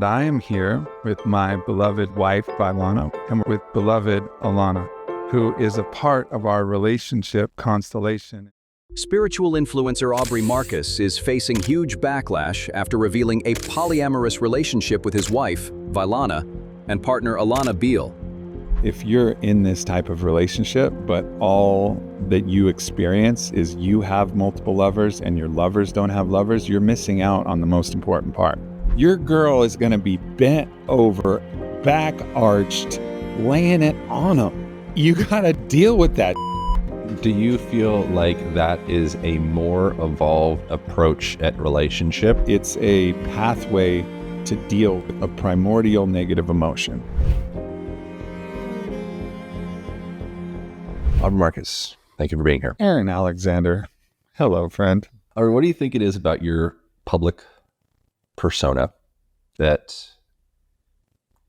But I am here with my beloved wife, Vailana, and with beloved Alana, who is a part of our relationship constellation. Spiritual influencer Aubrey Marcus is facing huge backlash after revealing a polyamorous relationship with his wife, Vailana, and partner Alana Beal. If you're in this type of relationship, but all that you experience is you have multiple lovers and your lovers don't have lovers, you're missing out on the most important part. Your girl is going to be bent over, back arched, laying it on them. You got to deal with that. Do you feel like that is a more evolved approach at relationship? It's a pathway to deal with a primordial negative emotion. Aubrey Marcus, thank you for being here. Aaron Alexander, hello, friend. Aubrey, what do you think it is about your public persona that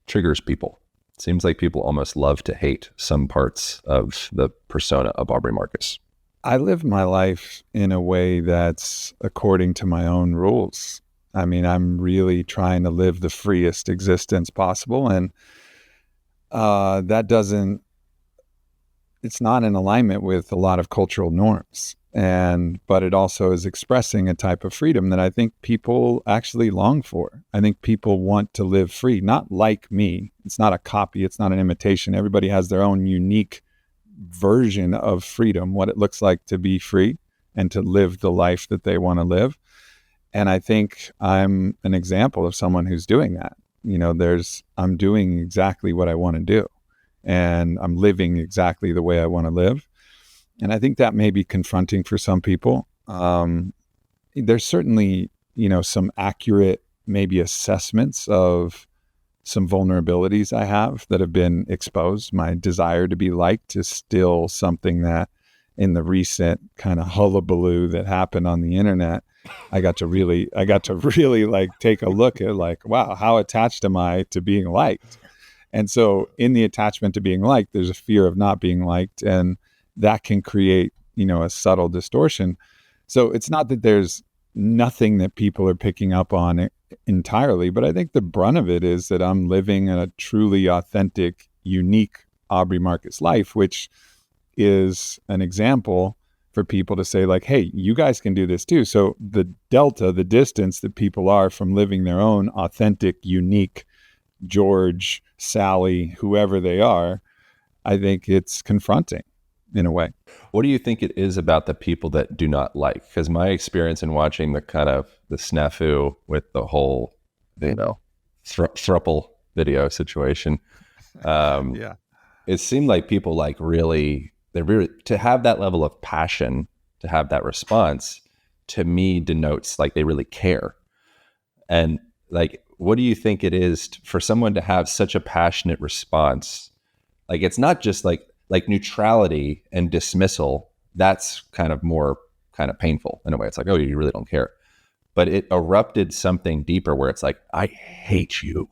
triggers people? It seems like people almost love to hate some parts of the persona of Aubrey Marcus. I live my life in a way that's according to my own rules. I mean, I'm really trying to live the freest existence possible, and it's not in alignment with a lot of cultural norms. But it also is expressing a type of freedom that I think people actually long for. I think people want to live free, not like me. It's not a copy. It's not an imitation. Everybody has their own unique version of freedom, what it looks like to be free and to live the life that they want to live. And I think I'm an example of someone who's doing that. You know, I'm doing exactly what I want to do, and I'm living exactly the way I want to live. And I think that may be confronting for some people. There's certainly, some accurate maybe assessments of some vulnerabilities I have that have been exposed. My desire to be liked is still something that in the recent kind of hullabaloo that happened on the internet, I got to really like take a look at like, wow, how attached am I to being liked? And so in the attachment to being liked, there's a fear of not being liked, and that can create, a subtle distortion. So it's not that there's nothing that people are picking up on entirely, but I think the brunt of it is that I'm living a truly authentic, unique Aubrey Marcus life, which is an example for people to say like, hey, you guys can do this too. So the delta, the distance that people are from living their own authentic, unique George, Sally, whoever they are, I think it's confronting in a way. What do you think it is about the people that do not like? Because my experience in watching the kind of the snafu with the whole, thruple video situation, it seemed like people like really to have that level of passion, to have that response, to me denotes like they really care. And like, what do you think it is for someone to have such a passionate response? Like, it's not just like neutrality and dismissal. That's kind of more kind of painful in a way. It's like, oh, you really don't care. But it erupted something deeper where it's like, I hate you,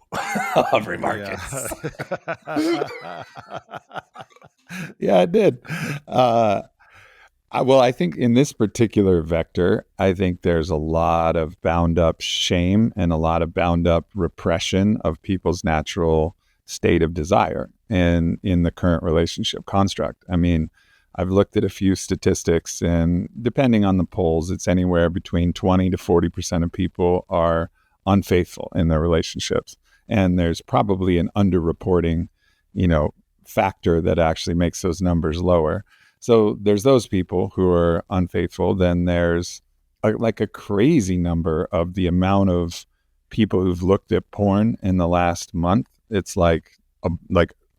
Aubrey Marcus. Yeah, it did. Well, I think in this particular vector, I think there's a lot of bound up shame and a lot of bound up repression of people's natural state of desire and in the current relationship construct. I mean, I've looked at a few statistics, and depending on the polls, it's anywhere between 20 to 40% of people are unfaithful in their relationships. And there's probably an underreporting, factor that actually makes those numbers lower. So there's those people who are unfaithful. Then there's a crazy number of the amount of people who've looked at porn in the last month. It's like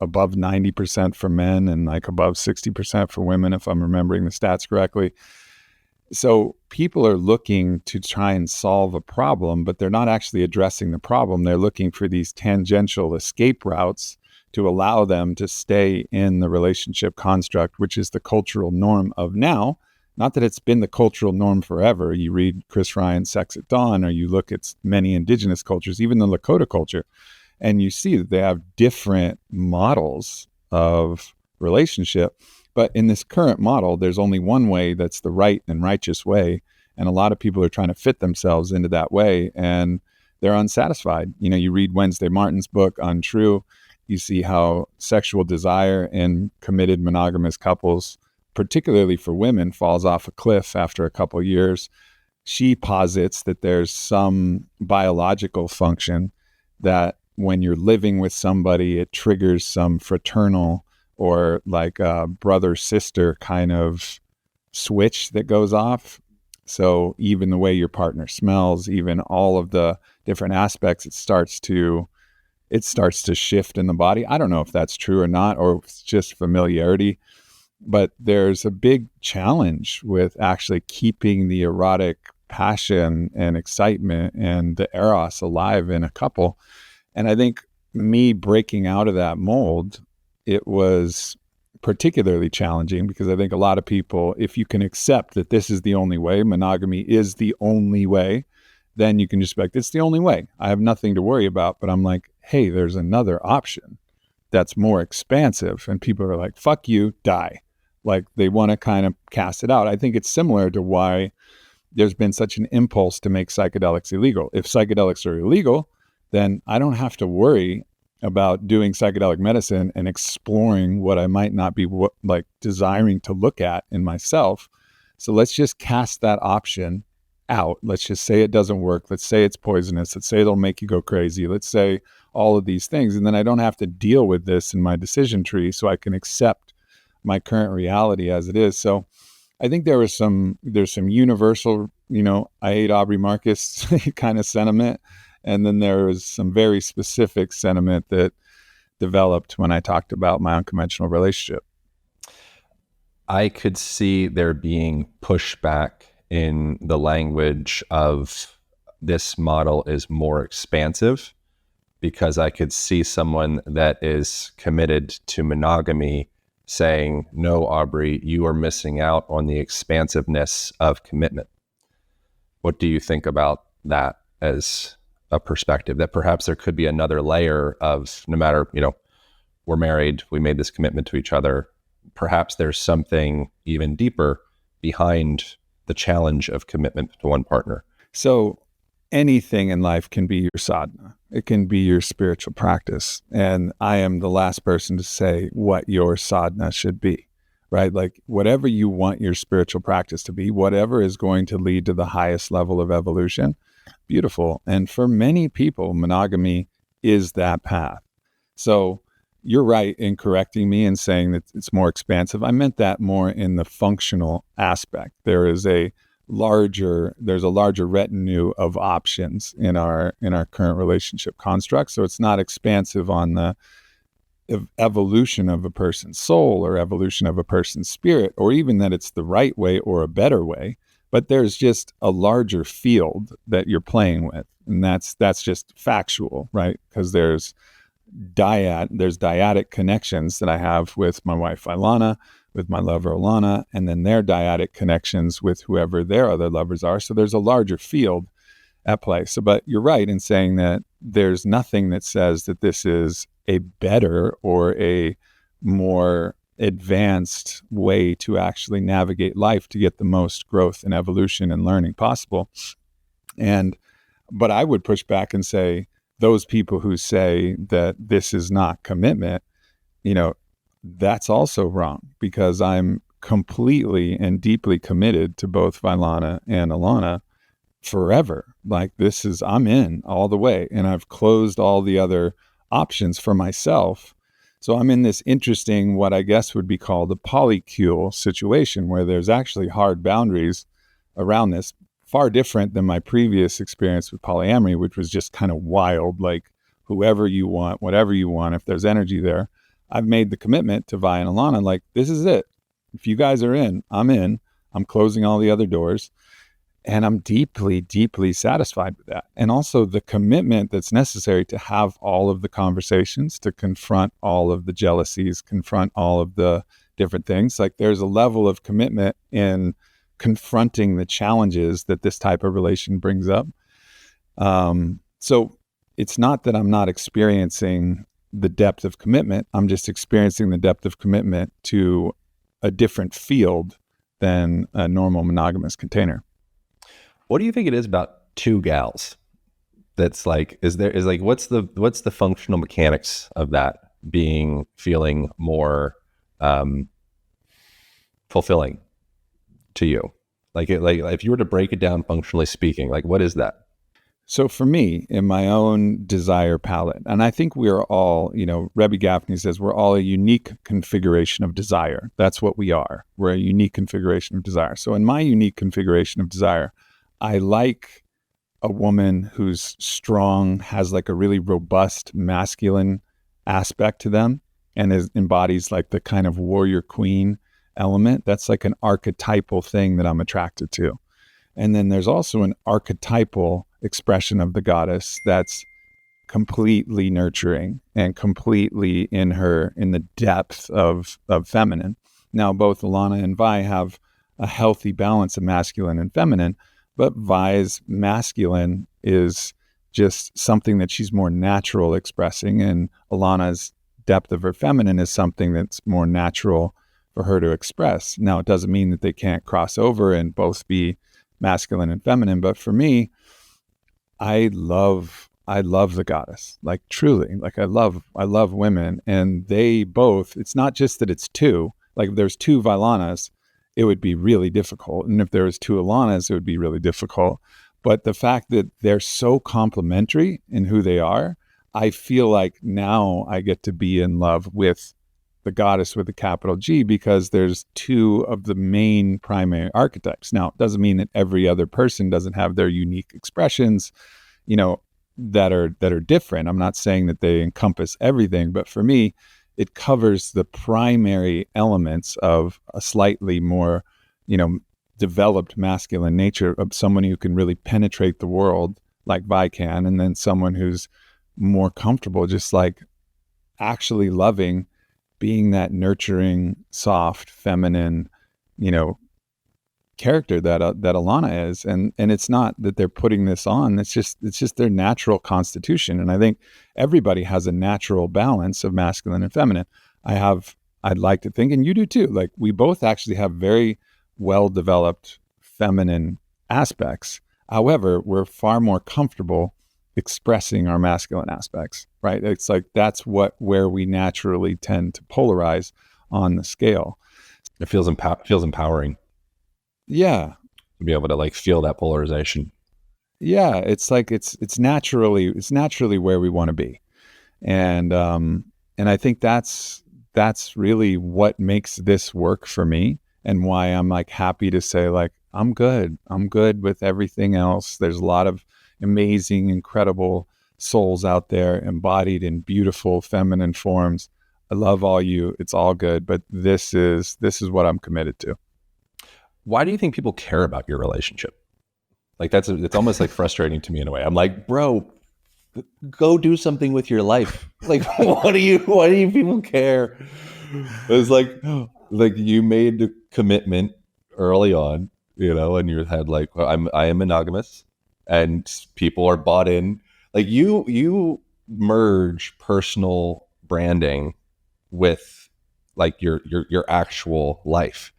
above 90% for men and like above 60% for women, if I'm remembering the stats correctly. So people are looking to try and solve a problem, but they're not actually addressing the problem. They're looking for these tangential escape routes to allow them to stay in the relationship construct, which is the cultural norm of now. Not that it's been the cultural norm forever. You read Chris Ryan's Sex at Dawn, or you look at many indigenous cultures, even the Lakota culture, and you see that they have different models of relationship. But in this current model, there's only one way that's the right and righteous way. And a lot of people are trying to fit themselves into that way. And they're unsatisfied. You know, you read Wednesday Martin's book, Untrue, you see how sexual desire in committed monogamous couples, particularly for women, falls off a cliff after a couple of years. She posits that there's some biological function that when you're living with somebody, it triggers some fraternal or like a brother-sister kind of switch that goes off. So even the way your partner smells, even all of the different aspects, it starts to shift in the body. I don't know if that's true or not, or if it's just familiarity, but there's a big challenge with actually keeping the erotic passion and excitement and the eros alive in a couple. And I think me breaking out of that mold, it was particularly challenging because I think a lot of people, if you can accept that this is the only way, monogamy is the only way, then you can just be like, it's the only way. I have nothing to worry about. But I'm like, hey, there's another option that's more expansive. And people are like, fuck you, die. Like they want to kind of cast it out. I think it's similar to why there's been such an impulse to make psychedelics illegal. If psychedelics are illegal, then I don't have to worry about doing psychedelic medicine and exploring what I might not be like desiring to look at in myself. So let's just cast that option out. Let's just say it doesn't work. Let's say it's poisonous. Let's say it'll make you go crazy. Let's say all of these things. And then I don't have to deal with this in my decision tree, so I can accept my current reality as it is. So I think there's some universal, I hate Aubrey Marcus kind of sentiment. And then there was some very specific sentiment that developed when I talked about my unconventional relationship. I could see there being pushback in the language of this model is more expansive, because I could see someone that is committed to monogamy saying, no, Aubrey, you are missing out on the expansiveness of commitment. What do you think about that as a perspective, that perhaps there could be another layer of, no matter, we're married, we made this commitment to each other, perhaps there's something even deeper behind the challenge of commitment to one partner? So anything in life can be your sadhana. It can be your spiritual practice. And I am the last person to say what your sadhana should be, right? Like whatever you want your spiritual practice to be, whatever is going to lead to the highest level of evolution, beautiful. And for many people, monogamy is that path. So you're right in correcting me and saying that it's more expansive. I meant that more in the functional aspect. There's a larger retinue of options in our current relationship construct. So it's not expansive on the evolution of a person's soul or evolution of a person's spirit, or even that it's the right way or a better way. But there's just a larger field that you're playing with. And that's just factual, right? Because there's dyadic connections that I have with my wife, Ilana, with my lover, Alana, and then their dyadic connections with whoever their other lovers are. So there's a larger field at play. So, but you're right in saying that there's nothing that says that this is a better or a more advanced way to actually navigate life to get the most growth and evolution and learning possible. But I would push back and say those people who say that this is not commitment, that's also wrong, because I'm completely and deeply committed to both Vailana and Alana forever. Like I'm in all the way, and I've closed all the other options for myself. So I'm in this interesting, what I guess would be called a polycule situation, where there's actually hard boundaries around this, far different than my previous experience with polyamory, which was just kind of wild, like whoever you want, whatever you want, if there's energy there. I've made the commitment to Vi and Alana, like, this is it. If you guys are in. I'm closing all the other doors. And I'm deeply, deeply satisfied with that. And also the commitment that's necessary to have all of the conversations, to confront all of the jealousies, confront all of the different things. Like there's a level of commitment in confronting the challenges that this type of relation brings up. So it's not that I'm not experiencing the depth of commitment. I'm just experiencing the depth of commitment to a different field than a normal monogamous container. What do you think it is about two gals that's like, what's the functional mechanics of that feeling more fulfilling to you? Like if you were to break it down functionally speaking, like what is that? So for me, in my own desire palette, and I think we are all, Rebbe Gaffney says we're all a unique configuration of desire. That's what we are. We're a unique configuration of desire. So in my unique configuration of desire, I like a woman who's strong, has like a really robust masculine aspect to them, and embodies like the kind of warrior queen element. That's like an archetypal thing that I'm attracted to. And then there's also an archetypal expression of the goddess that's completely nurturing and completely in the depth of feminine. Now, both Alana and Vi have a healthy balance of masculine and feminine, but Vi's masculine is just something that she's more natural expressing, and Alana's depth of her feminine is something that's more natural for her to express. Now, it doesn't mean that they can't cross over and both be masculine and feminine, but for me, I love the goddess, like truly, like I love women, and they both, it's not just that it's two, like if there's two Vilanas, it would be really difficult. And if there was two Alanas, it would be really difficult. But the fact that they're so complementary in who they are, I feel like now I get to be in love with the goddess with a capital G, because there's two of the main primary archetypes. Now, it doesn't mean that every other person doesn't have their unique expressions, that are different. I'm not saying that they encompass everything, but for me, it covers the primary elements of a slightly more, developed masculine nature of someone who can really penetrate the world like Vi can, and then someone who's more comfortable just like actually loving being that nurturing, soft, feminine, character that Alana is. And it's not that they're putting this on. It's just their natural constitution. And I think everybody has a natural balance of masculine and feminine. I'd like to think, and you do too, like we both actually have very well-developed feminine aspects. However, we're far more comfortable expressing our masculine aspects, right? It's like that's where we naturally tend to polarize on the scale. It feels empowering. Yeah. To be able to like feel that polarization. Yeah, it's like it's naturally where we want to be. And I think that's really what makes this work for me, and why I'm like happy to say like I'm good with everything else. There's a lot of amazing, incredible souls out there embodied in beautiful feminine forms. I love all you. It's all good, but this is what I'm committed to. Why do you think people care about your relationship? Like it's almost like frustrating to me in a way. I'm like, bro, go do something with your life. Like, why do you people care? It's like you made the commitment early on, and you had like, I am monogamous, and people are bought in. Like you merge personal branding with like your actual life.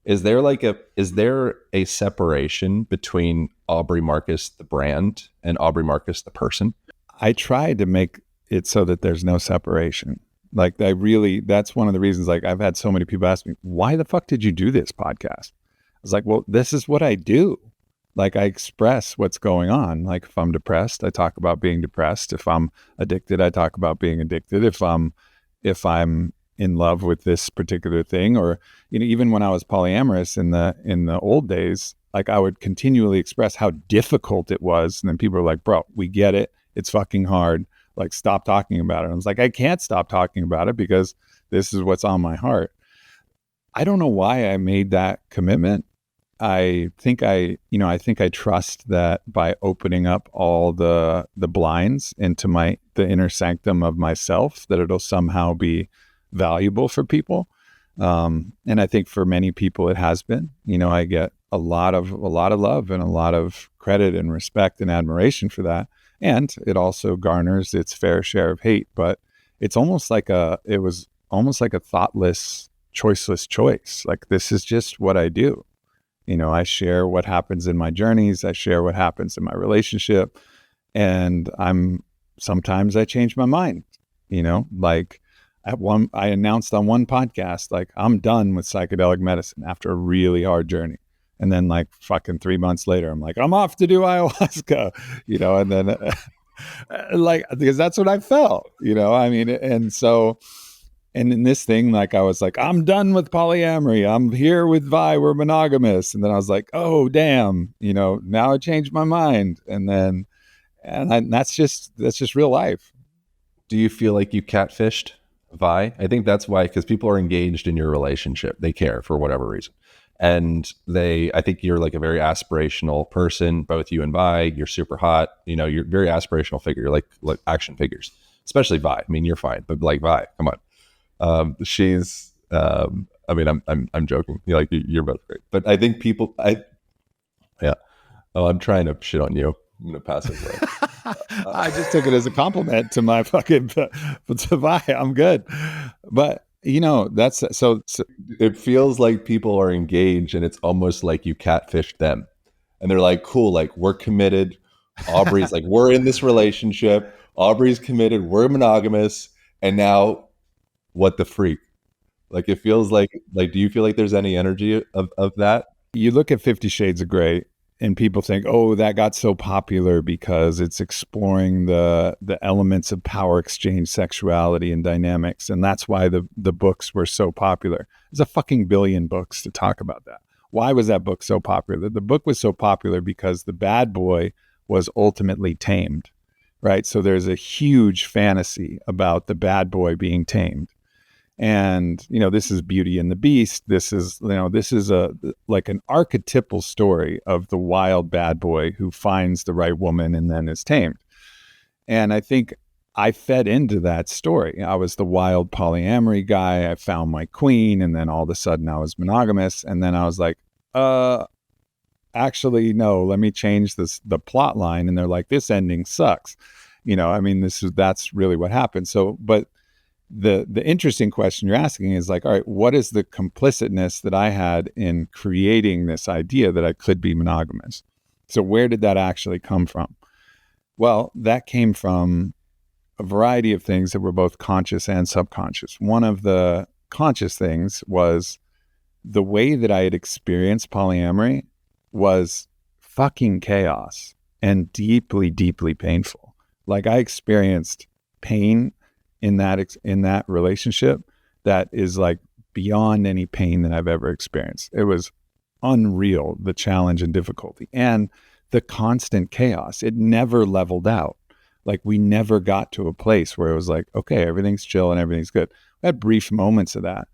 Is there a separation between Aubrey Marcus the brand and Aubrey Marcus the person? I tried to make it so that there's no separation. Like that's one of the reasons, like I've had so many people ask me, why the fuck did you do this podcast? I was like, well, this is what I do. Like I express what's going on. Like if I'm depressed, I talk about being depressed. If I'm addicted, I talk about being addicted. If I'm in love with this particular thing, or even when I was polyamorous in the old days, like I would continually express how difficult it was, and then people were like, bro, we get it, it's fucking hard, like stop talking about it. And I was like, I can't stop talking about it because this is what's on my heart. I don't know why I made that commitment. I think I trust that by opening up all the blinds into the inner sanctum of myself, that it'll somehow be valuable for people. And I think for many people it has been. I get a lot of love and a lot of credit and respect and admiration for that. And it also garners its fair share of hate, but it's almost like it was almost like a thoughtless, choiceless choice. Like this is just what I do. I share what happens in my journeys. I share what happens in my relationship. And sometimes I change my mind, like I announced on one podcast, like, I'm done with psychedelic medicine after a really hard journey. And then like fucking 3 months later, I'm like, I'm off to do ayahuasca, and then like, because that's what I felt, I mean, and so, and in this thing, like, I was like, I'm done with polyamory. I'm here with Vi. We're monogamous. And then I was like, oh, damn, now I changed my mind. And then, that's just real life. Do you feel like you catfished Vi? I think that's why, because people are engaged in your relationship. They care for whatever reason. And I think you're like a very aspirational person, both you and Vi. You're super hot. You're a very aspirational figure. You're like action figures, especially Vi. I mean, you're fine, but like Vi, come on. She's, I mean, I'm joking. You're both great, but I think yeah. Oh, I'm trying to shit on you. I'm going to pass it away. I just took it as a compliment to my fucking, to Vi. I'm good. But that's so it feels like people are engaged and it's almost like you catfished them and they're like, cool, like, we're committed. Aubrey's like, we're in this relationship. Aubrey's committed. We're monogamous. And now what the freak? Like, it feels like, do you feel like there's any energy of that? You look at 50 Shades of Grey and people think, oh, that got so popular because it's exploring the elements of power exchange, sexuality, and dynamics. And that's why the books were so popular. There's a fucking billion books to talk about that. Why was that book so popular? The book was so popular because the bad boy was ultimately tamed, right? So there's a huge fantasy about the bad boy being tamed. And, this is Beauty and the Beast. This is like an archetypal story of the wild bad boy who finds the right woman and then is tamed. And I think I fed into that story. I was the wild polyamory guy. I found my queen, and then all of a sudden I was monogamous. And then I was like, actually, no, let me change the plot line. And they're like, this ending sucks. I mean, that's really what happened. So, but the interesting question you're asking is like, all right, what is the complicitness that I had in creating this idea that I could be monogamous? So where did that actually come from? Well, that came from a variety of things that were both conscious and subconscious. One of the conscious things was the way that I had experienced polyamory was fucking chaos and deeply, deeply painful. Like, I experienced pain in that relationship that is like beyond any pain that I've ever experienced. It was unreal, the challenge and difficulty and the constant chaos. It never leveled out. Like, we never got to a place where it was like, okay, everything's chill and everything's good. We had brief moments of that.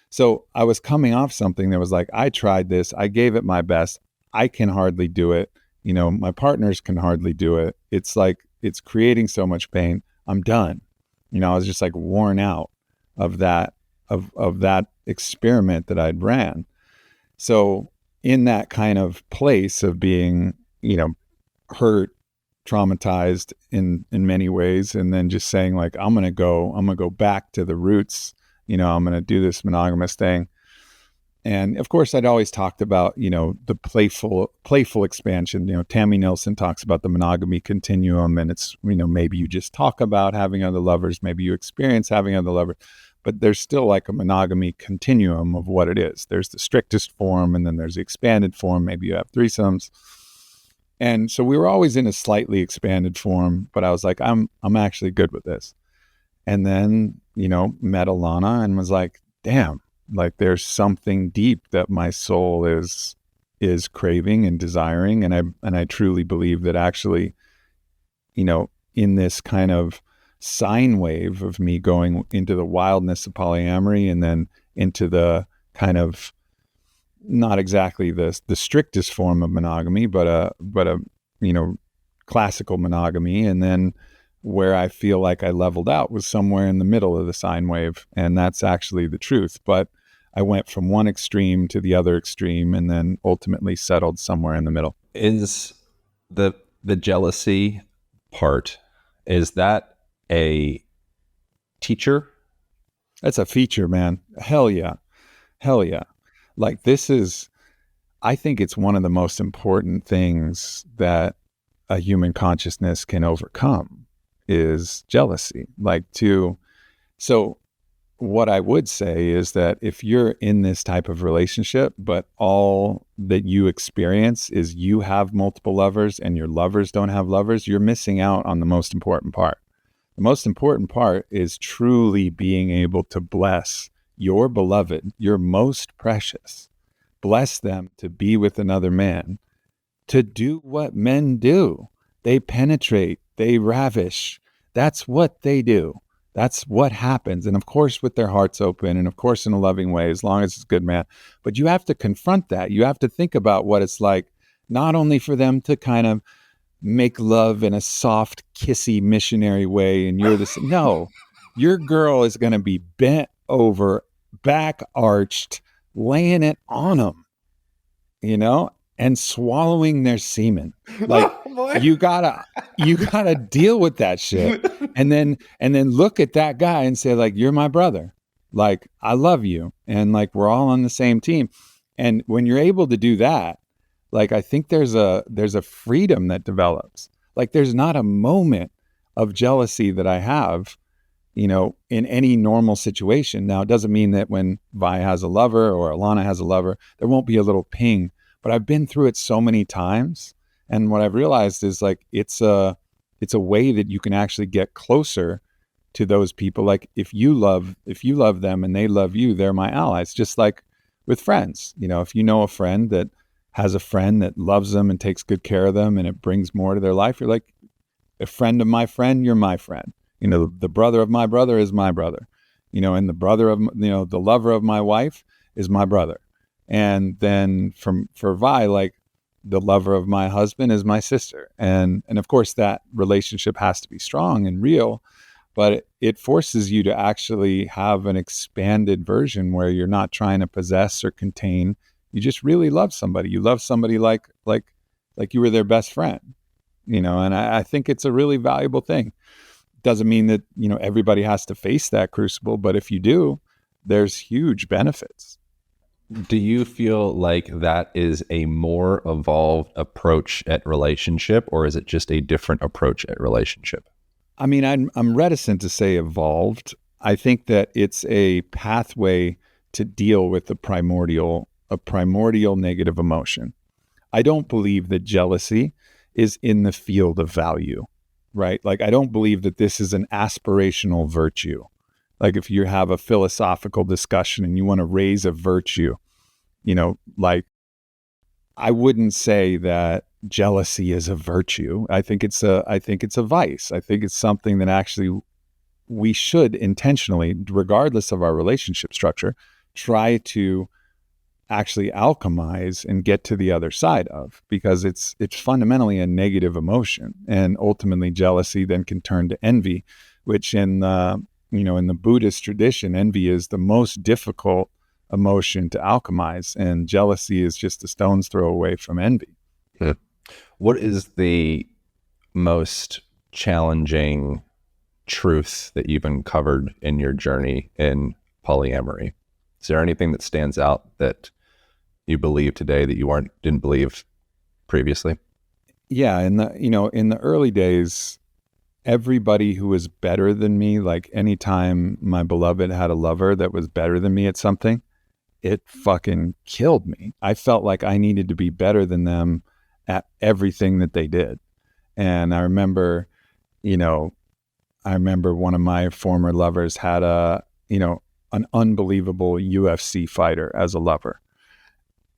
So I was coming off something that was like, I tried this, I gave it my best. I can hardly do it. My partners can hardly do it. It's like, it's creating so much pain. I'm done. I was just like worn out of that experiment that I'd ran. So in that kind of place of being, hurt, traumatized in many ways, and then just saying like, I'm going to go back to the roots, I'm going to do this monogamous thing. And of course, I'd always talked about, the playful expansion. Tammy Nilsson talks about the monogamy continuum, and it's, maybe you just talk about having other lovers, maybe you experience having other lovers, but there's still like a monogamy continuum of what it is. There's the strictest form, and then there's the expanded form. Maybe you have threesomes. And so we were always in a slightly expanded form, but I was like, I'm actually good with this. And then, met Alana and was like, damn, like, there's something deep that my soul is craving and desiring. And I truly believe that actually, in this kind of sine wave of me going into the wildness of polyamory and then into the kind of, not exactly the strictest form of monogamy, but a classical monogamy. And then where I feel like I leveled out was somewhere in the middle of the sine wave. And that's actually the truth. But I went from one extreme to the other extreme and then ultimately settled somewhere in the middle. Is the jealousy part, is that a teacher? That's a feature, man. Hell yeah. Like, I think it's one of the most important things that a human consciousness can overcome is jealousy. So what I would say is that if you're in this type of relationship, but all that you experience is you have multiple lovers and your lovers don't have lovers, you're missing out on the most important part. The most important part is truly being able to bless your beloved, your most precious, bless them to be with another man, to do what men do. They penetrate, they ravish. That's what they do. That's what happens. And of course, with their hearts open, and of course, in a loving way, as long as it's good, man. But you have to confront that. You have to think about what it's like, not only for them to kind of make love in a soft, kissy, missionary way. And you're this, no, your girl is going to be bent over, back arched, laying it on them, and swallowing their semen. Like, you gotta deal with that shit. And then look at that guy and say, like, you're my brother. Like, I love you. And like, we're all on the same team. And when you're able to do that, like, I think there's a freedom that develops. Like, there's not a moment of jealousy that I have, in any normal situation. Now, it doesn't mean that when Vi has a lover or Alana has a lover, there won't be a little ping. But I've been through it so many times. And what I've realized is, like, it's a way that you can actually get closer to those people. Like, if you love them and they love you, they're my allies. Just like with friends, if you know a friend that has a friend that loves them and takes good care of them and it brings more to their life, you're like, a friend of my friend, you're my friend. The brother of my brother is my brother, and the brother of, the lover of my wife is my brother. And then for Vi, like, the lover of my husband is my sister. And of course that relationship has to be strong and real, but it forces you to actually have an expanded version where you're not trying to possess or contain. You just really love somebody. You love somebody like you were their best friend, and I think it's a really valuable thing. Doesn't mean that, everybody has to face that crucible, but if you do, there's huge benefits. Do you feel like that is a more evolved approach at relationship, or is it just a different approach at relationship? I mean, I'm reticent to say evolved. I think that it's a pathway to deal with a primordial negative emotion. I don't believe that jealousy is in the field of value, right? Like, I don't believe that this is an aspirational virtue. Like, if you have a philosophical discussion and you want to raise a virtue, like, I wouldn't say that jealousy is a virtue. I think it's a vice. I think it's something that actually we should intentionally, regardless of our relationship structure, try to actually alchemize and get to the other side of, because it's fundamentally a negative emotion. And ultimately jealousy then can turn to envy, which in the Buddhist tradition, envy is the most difficult emotion to alchemize, and jealousy is just a stone's throw away from envy. What is the most challenging truth that you've uncovered in your journey in polyamory? Is there anything that stands out that you believe today that you didn't believe previously? Yeah, in the early days, everybody who was better than me, like, anytime my beloved had a lover that was better than me at something, it fucking killed me. I felt like I needed to be better than them at everything that they did. And I remember one of my former lovers had an unbelievable UFC fighter as a lover.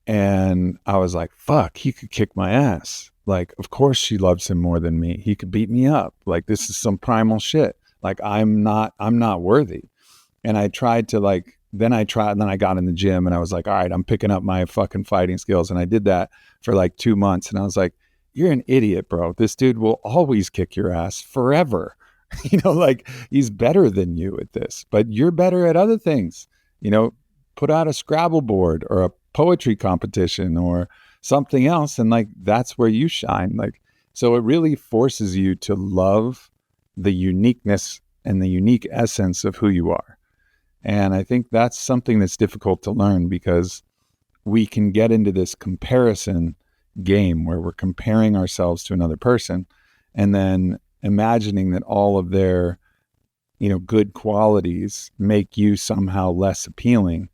And I was like, fuck, he could kick my ass. Like, of course she loves him more than me. He could beat me up. Like, this is some primal shit. Like, I'm not worthy. And I tried to then I got in the gym and I was like, all right, I'm picking up my fucking fighting skills. And I did that for like 2 months. And I was like, you're an idiot, bro. This dude will always kick your ass forever. Like, he's better than you at this, but you're better at other things. Put out a Scrabble board or a poetry competition or something else. And like, that's where you shine. Like, so it really forces you to love the uniqueness and the unique essence of who you are. And I think that's something that's difficult to learn, because we can get into this comparison game where we're comparing ourselves to another person and then imagining that all of their, good qualities make you somehow less appealing,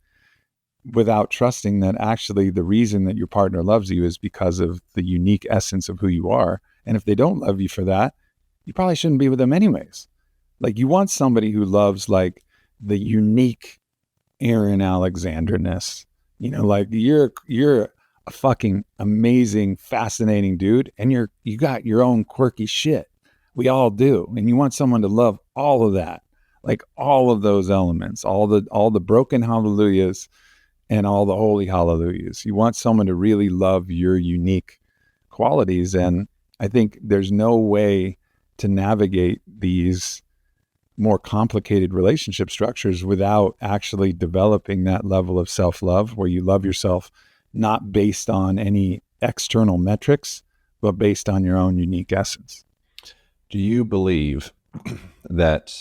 without trusting that actually the reason that your partner loves you is because of the unique essence of who you are. And if they don't love you for that, you probably shouldn't be with them anyways. Like, you want somebody who loves like the unique Aaron Alexander-ness, like you're a fucking amazing, fascinating dude, and you got your own quirky shit. We all do. And you want someone to love all of that, like all of those elements, all the broken hallelujahs and all the holy hallelujahs. You want someone to really love your unique qualities. And I think there's no way to navigate these more complicated relationship structures without actually developing that level of self-love where you love yourself not based on any external metrics, but based on your own unique essence. Do you believe that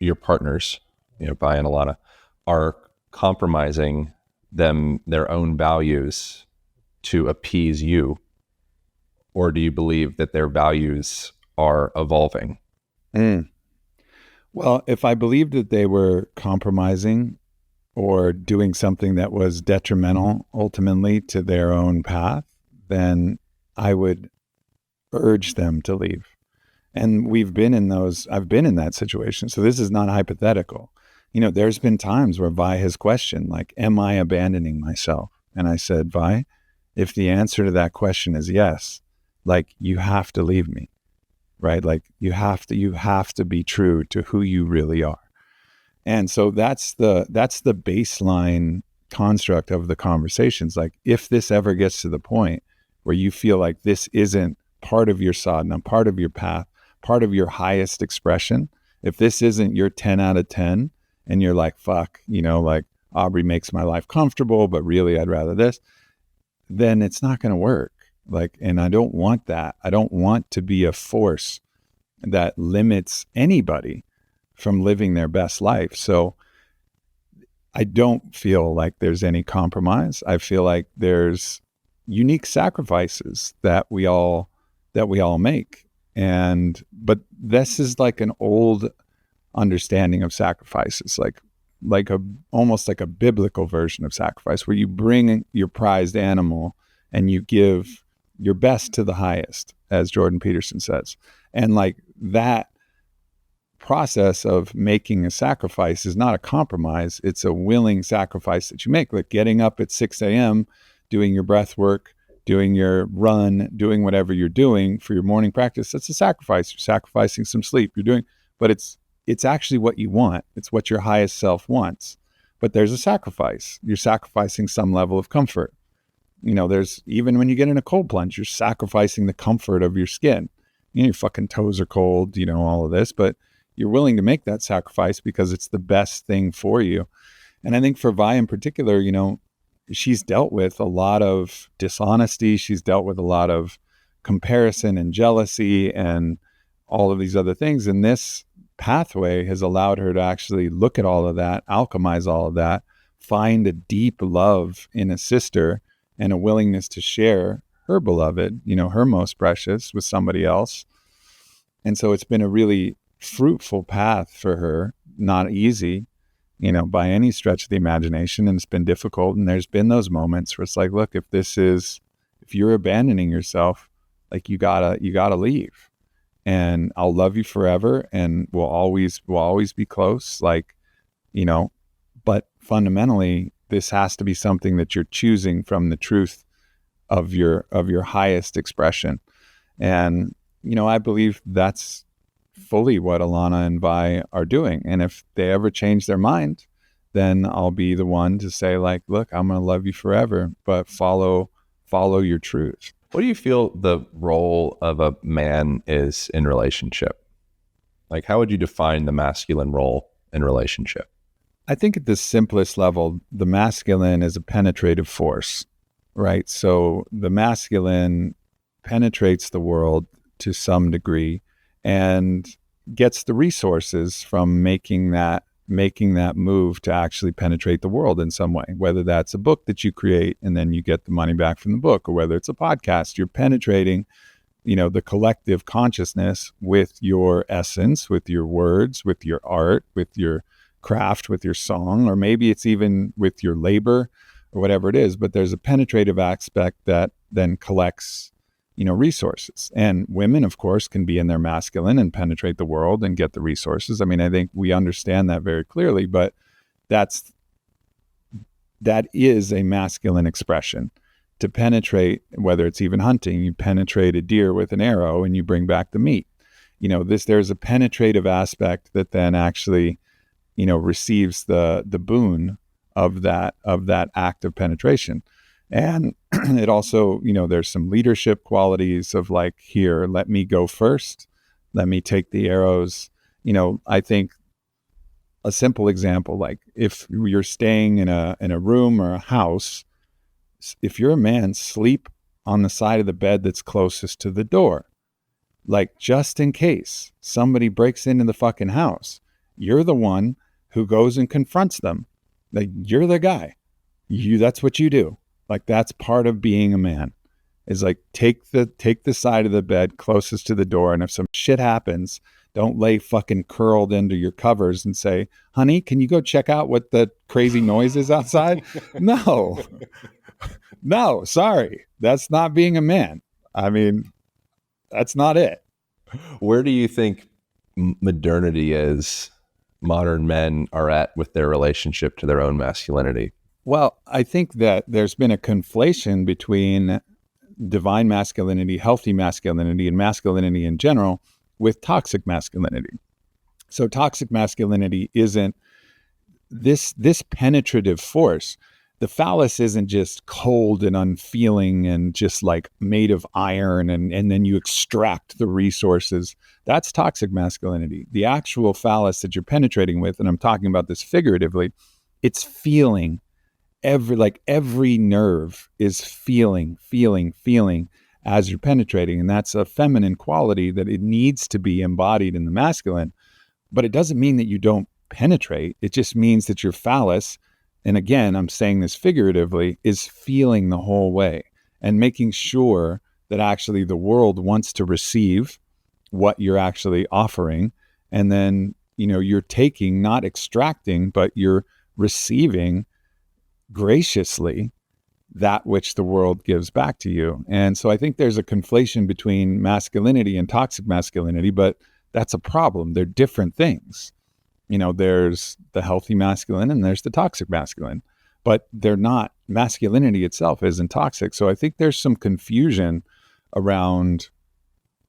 your partners, Vi and Alana, are compromising their own values to appease you? Or do you believe that their values are evolving? Well, if I believed that they were compromising or doing something that was detrimental ultimately to their own path, then I would urge them to leave. And I've been in that situation. So this is not hypothetical. There's been times where Vi has questioned, like, am I abandoning myself? And I said, Vi, if the answer to that question is yes, like, you have to leave me, right? Like, you have to be true to who you really are. And so that's the baseline construct of the conversations. Like, if this ever gets to the point where you feel like this isn't part of your sadhana, part of your path, part of your highest expression, if this isn't your 10 out of 10, and you're like, fuck, like, Aubrey makes my life comfortable, but really I'd rather this, then it's not going to work. Like, and I don't want that. I don't want to be a force that limits anybody from living their best life. So I don't feel like there's any compromise. I feel like there's unique sacrifices that we all make. But this is like an old understanding of sacrifices, almost like a biblical version of sacrifice, where you bring your prized animal and you give your best to the highest, as Jordan Peterson says. And like, that process of making a sacrifice is not a compromise. It's a willing sacrifice that you make, like getting up at 6 a.m., doing your breath work, doing your run, doing whatever you're doing for your morning practice. That's a sacrifice. You're sacrificing some sleep. But it's actually what you want. It's what your highest self wants. But there's a sacrifice. You're sacrificing some level of comfort. There's, even when you get in a cold plunge, you're sacrificing the comfort of your skin. Your fucking toes are cold, all of this, but you're willing to make that sacrifice because it's the best thing for you. And I think for Vi in particular, she's dealt with a lot of dishonesty. She's dealt with a lot of comparison and jealousy and all of these other things. And this pathway has allowed her to actually look at all of that, alchemize all of that, find a deep love in a sister and a willingness to share her beloved, her most precious, with somebody else. And so it's been a really fruitful path for her, not easy, by any stretch of the imagination. And it's been difficult. And there's been those moments where it's like, look, if you're abandoning yourself, like, you gotta leave, and I'll love you forever. And we'll always be close. Like, but fundamentally, this has to be something that you're choosing from the truth of your highest expression. And, I believe that's fully what Alana and Vi are doing. And if they ever change their mind, then I'll be the one to say, like, look, I'm going to love you forever, but follow your truth. What do you feel the role of a man is in relationship? Like, how would you define the masculine role in relationship? I think at the simplest level, the masculine is a penetrative force, right? So the masculine penetrates the world to some degree and gets the resources from making that making that move to actually penetrate the world in some way, whether that's a book that you create and then you get the money back from the book, or whether it's a podcast, you're penetrating, the collective consciousness with your essence, with your words, with your art, with your craft, with your song, or maybe it's even with your labor or whatever it is. But there's a penetrative aspect that then collects, resources. And women, of course, can be in their masculine and penetrate the world and get the resources. I mean, I think we understand that very clearly, but that is a masculine expression. To penetrate, whether it's even hunting, you penetrate a deer with an arrow and you bring back the meat. There's a penetrative aspect that then actually, receives the boon of that act of penetration. And it also, there's some leadership qualities of like, here, let me go first. Let me take the arrows. I think a simple example, like if you're staying in a room or a house, if you're a man, sleep on the side of the bed that's closest to the door. Like, just in case somebody breaks into the fucking house, you're the one who goes and confronts them. Like, you're the guy. That's what you do. Like, that's part of being a man, is like, take the side of the bed closest to the door. And if some shit happens, don't lay fucking curled into your covers and say, honey, can you go check out what the crazy noise is outside? No, sorry. That's not being a man. I mean, that's not it. Where do you think modern men are at with their relationship to their own masculinity? Well, I think that there's been a conflation between divine masculinity, healthy masculinity, and masculinity in general with toxic masculinity. So toxic masculinity isn't this penetrative force. The phallus isn't just cold and unfeeling and just like made of iron and then you extract the resources. That's toxic masculinity. The actual phallus that you're penetrating with, and I'm talking about this figuratively, it's feeling. Every nerve is feeling as you're penetrating. And that's a feminine quality that it needs to be embodied in the masculine. But it doesn't mean that you don't penetrate. It just means that your phallus, and again, I'm saying this figuratively, is feeling the whole way and making sure that actually the world wants to receive what you're actually offering. And then, you're taking, not extracting, but you're receiving graciously that which the world gives back to you. And so I think there's a conflation between masculinity and toxic masculinity, but that's a problem. They're different things. There's the healthy masculine and there's the toxic masculine, but they're not. Masculinity itself isn't toxic. So I think there's some confusion around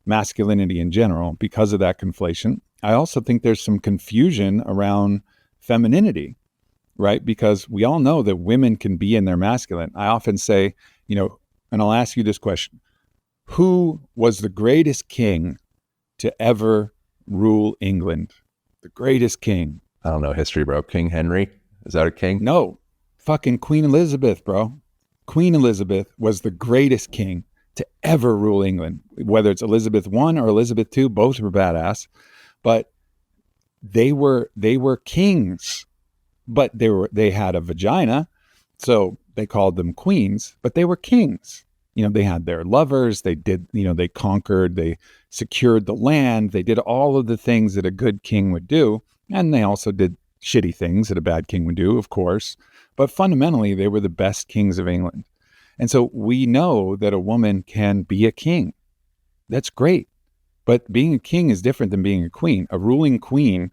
masculinity in general because of that conflation. I also think there's some confusion around femininity, right? Because we all know that women can be in their masculine. I often say, and I'll ask you this question: who was the greatest king to ever rule England? The greatest king. I don't know history, bro. King Henry? Is that a king? No. Fucking Queen Elizabeth, bro. Queen Elizabeth was the greatest king to ever rule England. Whether it's Elizabeth I or Elizabeth II, both were badass. But they were kings. But they had a vagina, so they called them queens, but they were kings. They had their lovers, they did, they conquered, they secured the land, they did all of the things that a good king would do, and they also did shitty things that a bad king would do, of course, but fundamentally, they were the best kings of England. And so we know that a woman can be a king. That's great, but being a king is different than being a queen. A ruling queen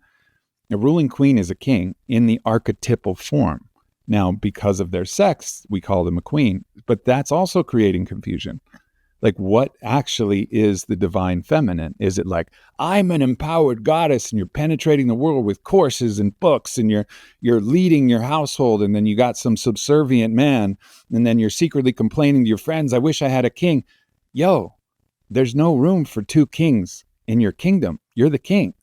is a king in the archetypal form. Now, because of their sex, we call them a queen, but that's also creating confusion. Like, what actually is the divine feminine? Is it like, I'm an empowered goddess and you're penetrating the world with courses and books and you're leading your household, and then you got some subservient man, and then you're secretly complaining to your friends, I wish I had a king. Yo, there's no room for two kings in your kingdom. You're the king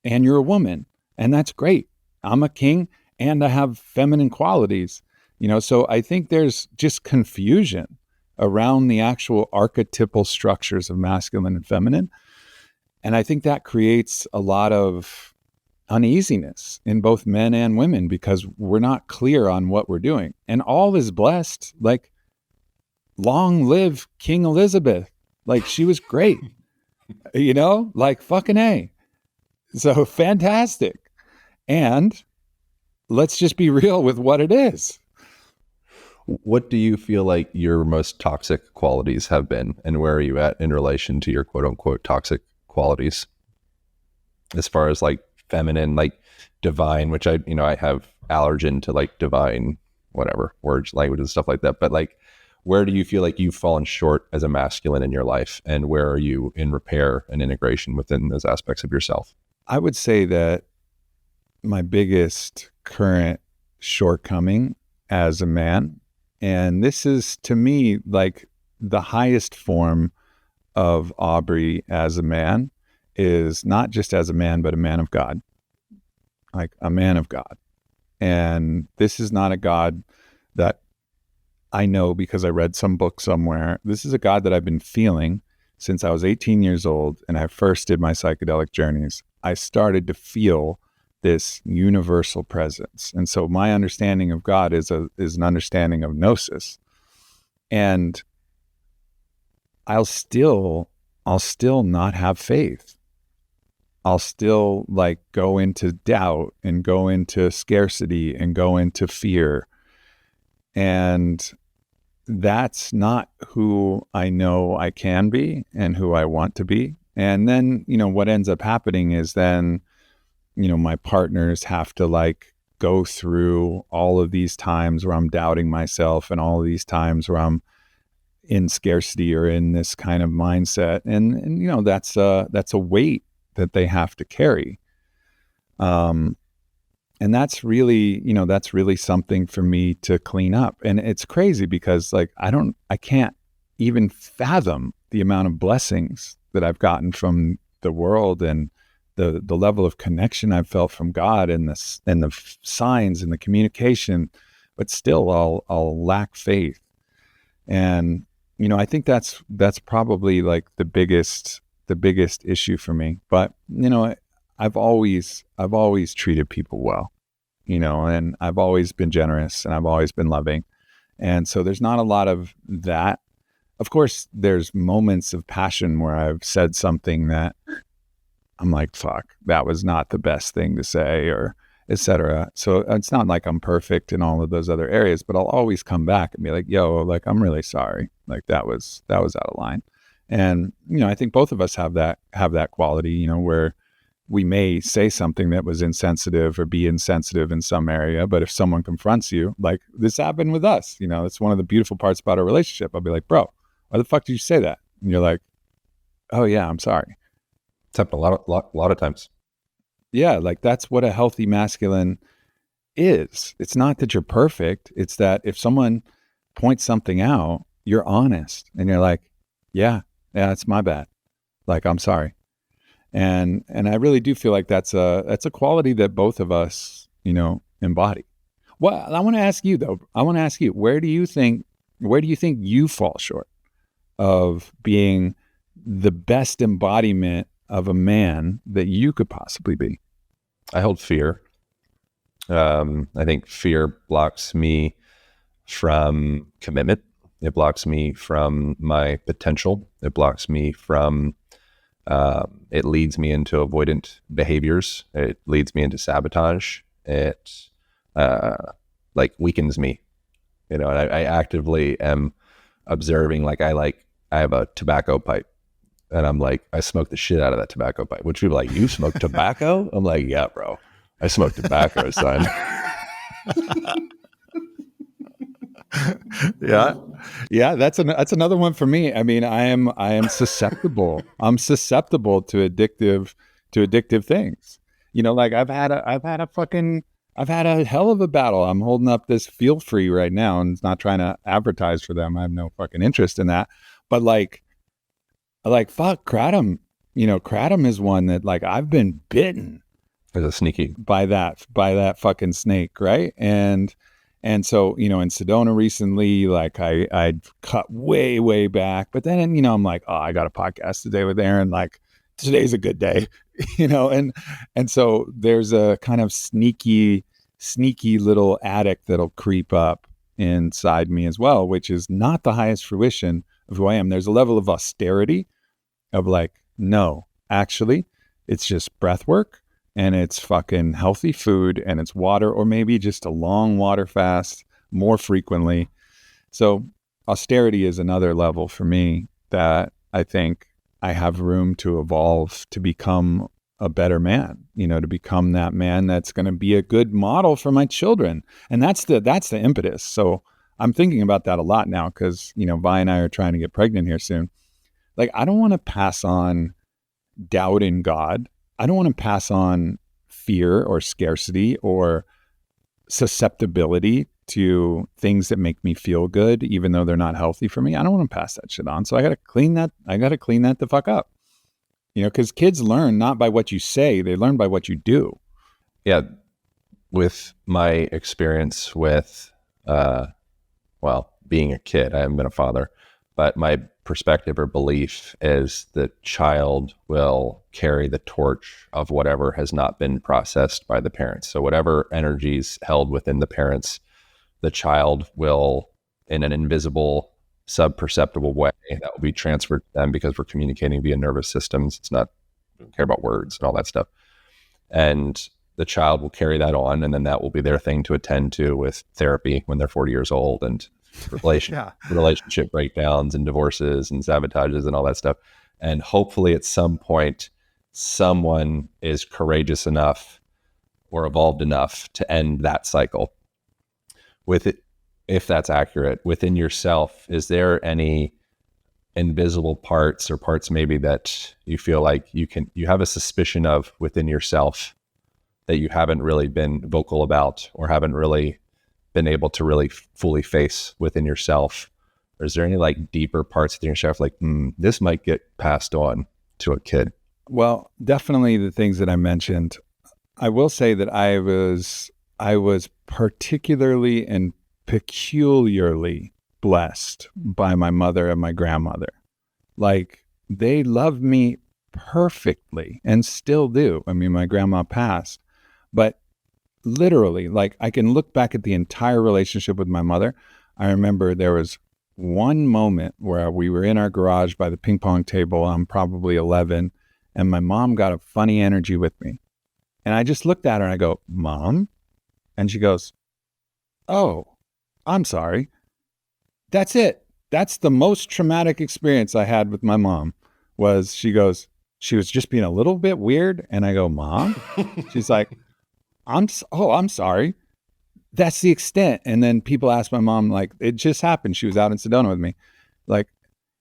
and you're a woman. And that's great. I'm a king and I have feminine qualities, so I think there's just confusion around the actual archetypal structures of masculine and feminine. And I think that creates a lot of uneasiness in both men and women because we're not clear on what we're doing. And all is blessed. Like, long live King Elizabeth. Like, she was great, like fucking A. So fantastic. And let's just be real with what it is. What do you feel like your most toxic qualities have been, and where are you at in relation to your quote unquote toxic qualities? As far as like feminine, like divine, which I have allergen to like divine, whatever, words, language and stuff like that. But like, where do you feel like you've fallen short as a masculine in your life, and where are you in repair and integration within those aspects of yourself? I would say that my biggest current shortcoming as a man, and this is to me like the highest form of Aubrey as a man, is not just as a man, but a man of God, like a man of God. And this is not a God that I know because I read some book somewhere. This is a God that I've been feeling since I was 18 years old and I first did my psychedelic journeys. I started to feel this universal presence. And so my understanding of God is an understanding of gnosis. And I'll still not have faith. I'll still like go into doubt and go into scarcity and go into fear. And that's not who I know I can be and who I want to be. And then, what ends up happening is then, my partners have to like go through all of these times where I'm doubting myself and all of these times where I'm in scarcity or in this kind of mindset. And that's a weight that they have to carry. And that's really something for me to clean up. And it's crazy because like, I can't even fathom the amount of blessings that I've gotten from the world and the level of connection I've felt from God and the signs and the communication, but still I'll lack faith. And, I think that's probably like the biggest issue for me. But, I've always treated people well, and I've always been generous and I've always been loving. And so there's not a lot of that. Of course, there's moments of passion where I've said something that I'm like, fuck, that was not the best thing to say, or et cetera. So it's not like I'm perfect in all of those other areas, but I'll always come back and be like, yo, like, I'm really sorry. Like that was out of line. And, I think both of us have that quality, where we may say something that was insensitive or be insensitive in some area, but if someone confronts you, like this happened with us, it's one of the beautiful parts about our relationship. I'll be like, bro, why the fuck did you say that? And you're like, oh yeah, I'm sorry. It's happened a lot of times. Yeah, like that's what a healthy masculine is. It's not that you're perfect. It's that if someone points something out, you're honest and you're like, yeah, it's my bad. Like, I'm sorry. And I really do feel like that's a quality that both of us, embody. Well, I want to ask you though. Where do you think you fall short of being the best embodiment of a man that you could possibly be? I hold fear. I think fear blocks me from commitment. It blocks me from my potential. It blocks me from, it leads me into avoidant behaviors. It leads me into sabotage. It, like weakens me, and I actively am observing, like I have a tobacco pipe. And I'm like, I smoke the shit out of that tobacco pipe. Which people are like, you smoke tobacco? I'm like, yeah, bro. I smoke tobacco, son. Yeah. That's another one for me. I mean, I am susceptible. I'm susceptible to addictive things. Like I've had a hell of a battle. I'm holding up this Feel Free right now, and it's not trying to advertise for them. I have no fucking interest in that. But like fuck, kratom. Kratom is one that like I've been bitten. As a sneaky by that fucking snake, right? And so in Sedona recently, like I'd cut way back, but then I'm like, oh, I got a podcast today with Aaron. Like today's a good day, and so there's a kind of sneaky little addict that'll creep up inside me as well, which is not the highest fruition of who I am. There's a level of austerity of like, no, actually, it's just breath work and it's fucking healthy food and it's water, or maybe just a long water fast more frequently. So austerity is another level for me that I think I have room to evolve to become a better man, to become that man that's going to be a good model for my children. And that's the impetus. So I'm thinking about that a lot now because, Vi and I are trying to get pregnant here soon. Like, I don't want to pass on doubt in God. I don't want to pass on fear or scarcity or susceptibility to things that make me feel good, even though they're not healthy for me. I don't want to pass that shit on. So I got to clean that. I got to clean that the fuck up, because kids learn not by what you say, they learn by what you do. Yeah. With my experience with, being a kid, I haven't been a father, but my perspective or belief is the child will carry the torch of whatever has not been processed by the parents. So whatever energies held within the parents, the child will, in an invisible, sub-perceptible way, that will be transferred to them because we're communicating via nervous systems. It's not, we don't care about words and all that stuff. And the child will carry that on, and then that will be their thing to attend to with therapy when they're 40 years old, and relationship breakdowns and divorces and sabotages and all that stuff. And hopefully at some point, someone is courageous enough or evolved enough to end that cycle. With it, if that's accurate, within yourself, is there any invisible parts or parts maybe that you feel like you have a suspicion of within yourself that you haven't really been vocal about or haven't really been able to really fully face within yourself? Or is there any like deeper parts within yourself like, this might get passed on to a kid? Well, definitely the things that I mentioned. I will say that I was particularly and peculiarly blessed by my mother and my grandmother. Like, they loved me perfectly and still do. I mean, my grandma passed, but literally, like, I can look back at the entire relationship with my mother. I remember there was one moment where we were in our garage by the ping pong table. I'm probably 11, and my mom got a funny energy with me. And I just looked at her and I go, "Mom?" And she goes, "Oh, I'm sorry." That's it. That's the most traumatic experience I had with my mom. She goes, she was just being a little bit weird. And I go, "Mom?" She's like, I'm sorry. That's the extent. And then people ask my mom, like, it just happened. She was out in Sedona with me. Like,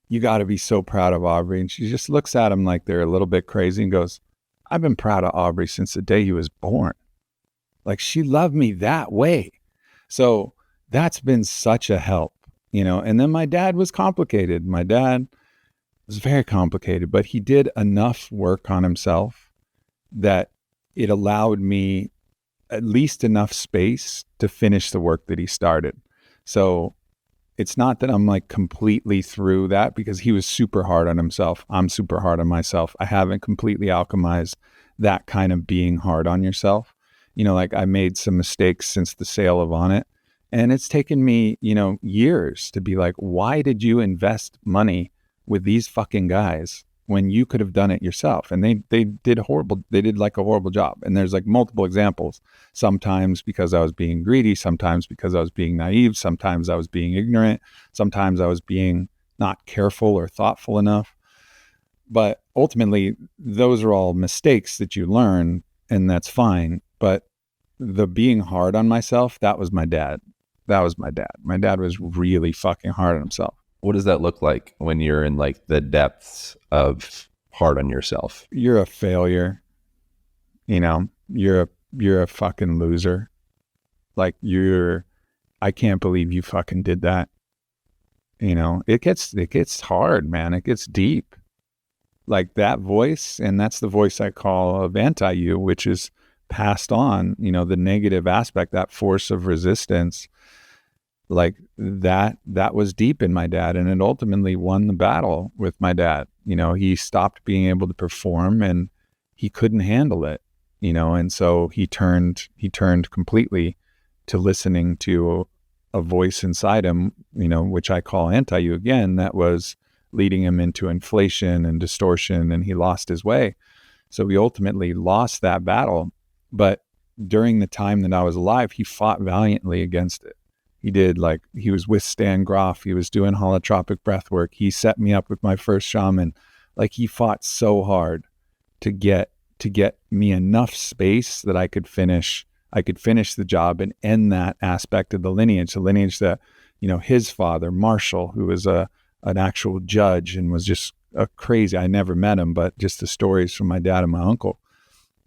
"You got to be so proud of Aubrey." And she just looks at him like they're a little bit crazy and goes, "I've been proud of Aubrey since the day he was born." Like, she loved me that way. So that's been such a help, And then my dad was complicated. My dad was very complicated, but he did enough work on himself that it allowed me at least enough space to finish the work that he started. So it's not that I'm like completely through that, because he was super hard on himself. I'm super hard on myself. I haven't completely alchemized that kind of being hard on yourself. Like, I made some mistakes since the sale of Onnit, and it's taken me, years to be like, why did you invest money with these fucking guys when you could have done it yourself? And they did like a horrible job. And there's like multiple examples. Sometimes because I was being greedy, sometimes because I was being naive, sometimes I was being ignorant, sometimes I was being not careful or thoughtful enough. But ultimately, those are all mistakes that you learn, and that's fine. But the being hard on myself, that was my dad. My dad was really fucking hard on himself. What does that look like when you're in like the depths of hard on yourself? You're a failure. You're a fucking loser. Like, I can't believe you fucking did that. It gets hard, man. It gets deep. Like, that voice, and that's the voice I call of anti-you, which is passed on, the negative aspect, that force of resistance. Like, that was deep in my dad, and it ultimately won the battle with my dad. He stopped being able to perform, and he couldn't handle it, and so he turned completely to listening to a voice inside him, which I call anti-you again, that was leading him into inflation and distortion, and he lost his way. So he ultimately lost that battle. But during the time that I was alive, he fought valiantly against it. He was with Stan Groff. He was doing holotropic breath work. He set me up with my first shaman. He fought so hard to get me enough space that I could finish the job and end that aspect of the lineage that, his father, Marshall, who was an actual judge and was just a crazy, I never met him, but just the stories from my dad and my uncle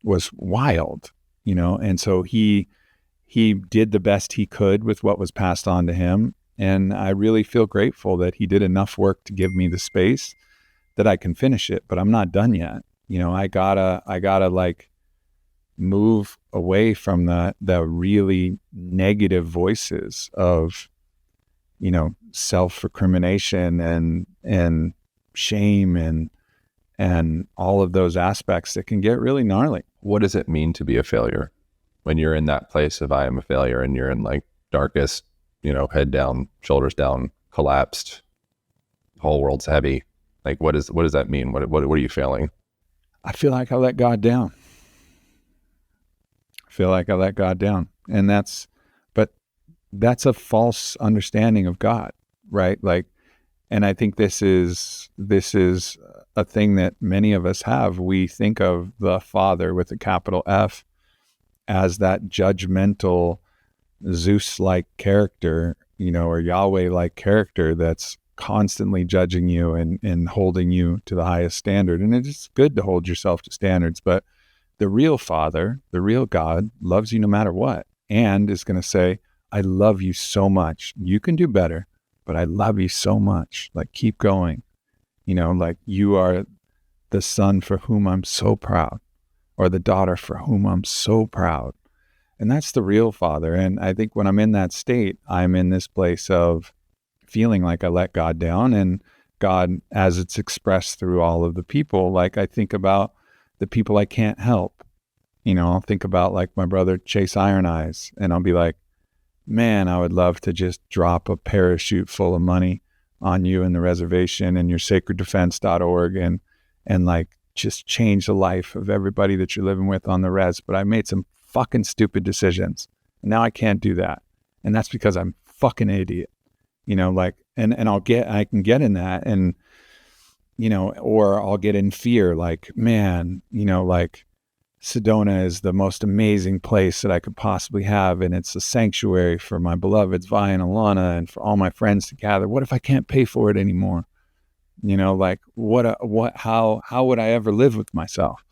was wild, and so he did the best he could with what was passed on to him. And I really feel grateful that he did enough work to give me the space that I can finish it, but I'm not done yet. I gotta move away from the really negative voices of, self-recrimination and shame and all of those aspects that can get really gnarly. What does it mean to be a failure when you're in that place of I am a failure and you're in darkest, head down, shoulders down, collapsed, whole world's heavy? What does that mean? What are you feeling? I feel like I let God down. And that's a false understanding of God, right? And I think this is a thing that many of us have. We think of the Father with a capital F as that judgmental Zeus-like character, or Yahweh-like character that's constantly judging you and holding you to the highest standard. And it's good to hold yourself to standards, but the real Father, the real God, loves you no matter what, and is going to say, I love you so much. You can do better, but I love you so much. Keep going. You are the son for whom I'm so proud, or the daughter for whom I'm so proud. And that's the real Father. And I think when I'm in that state, I'm in this place of feeling like I let God down, and God, as it's expressed through all of the people, I think about the people I can't help. I'll think about my brother Chase Iron Eyes, and I'll be like, man, I would love to just drop a parachute full of money on you and the reservation and your sacreddefense.org and just change the life of everybody that you're living with on the res. But I made some fucking stupid decisions, and now I can't do that. And that's because I'm fucking idiot, and I can get in that, and, or I'll get in fear, man, Sedona is the most amazing place that I could possibly have, and it's a sanctuary for my beloveds, Vi and Alana, and for all my friends to gather. What if I can't pay for it anymore? How would I ever live with myself?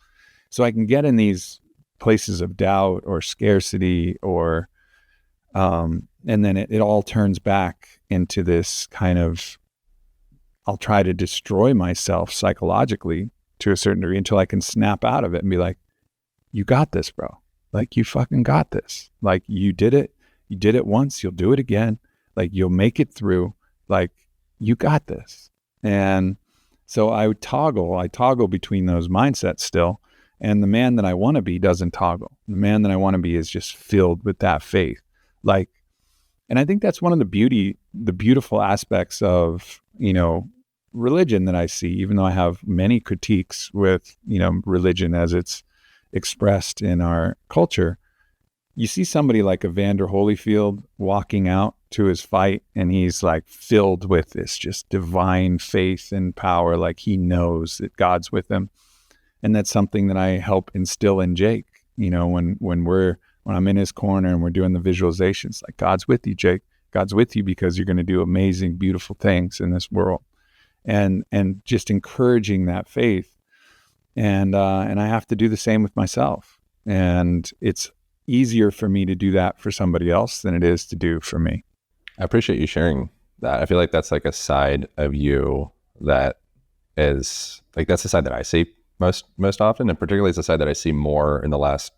So I can get in these places of doubt or scarcity, or, and then it all turns back into this kind of, I'll try to destroy myself psychologically to a certain degree until I can snap out of it and be like, you got this, bro. You fucking got this. You did it. You did it once. You'll do it again. You'll make it through. You got this. And so I toggle between those mindsets still. And the man that I want to be doesn't toggle. The man that I want to be is just filled with that faith. And I think that's one of the beautiful aspects of, religion that I see, even though I have many critiques with, religion as it's expressed in our culture. You see somebody like Evander Holyfield walking out to his fight, and he's filled with this just divine faith and power. He knows that God's with him. And that's something that I help instill in Jake, when I'm in his corner and we're doing the visualizations, God's with you, Jake. God's with you because you're going to do amazing, beautiful things in this world. And just encouraging that faith. And I have to do the same with myself. And it's easier for me to do that for somebody else than it is to do for me. I appreciate you sharing that. I feel like that's a side of you that is that's the side that I see most often. And particularly it's the side that I see more in the last,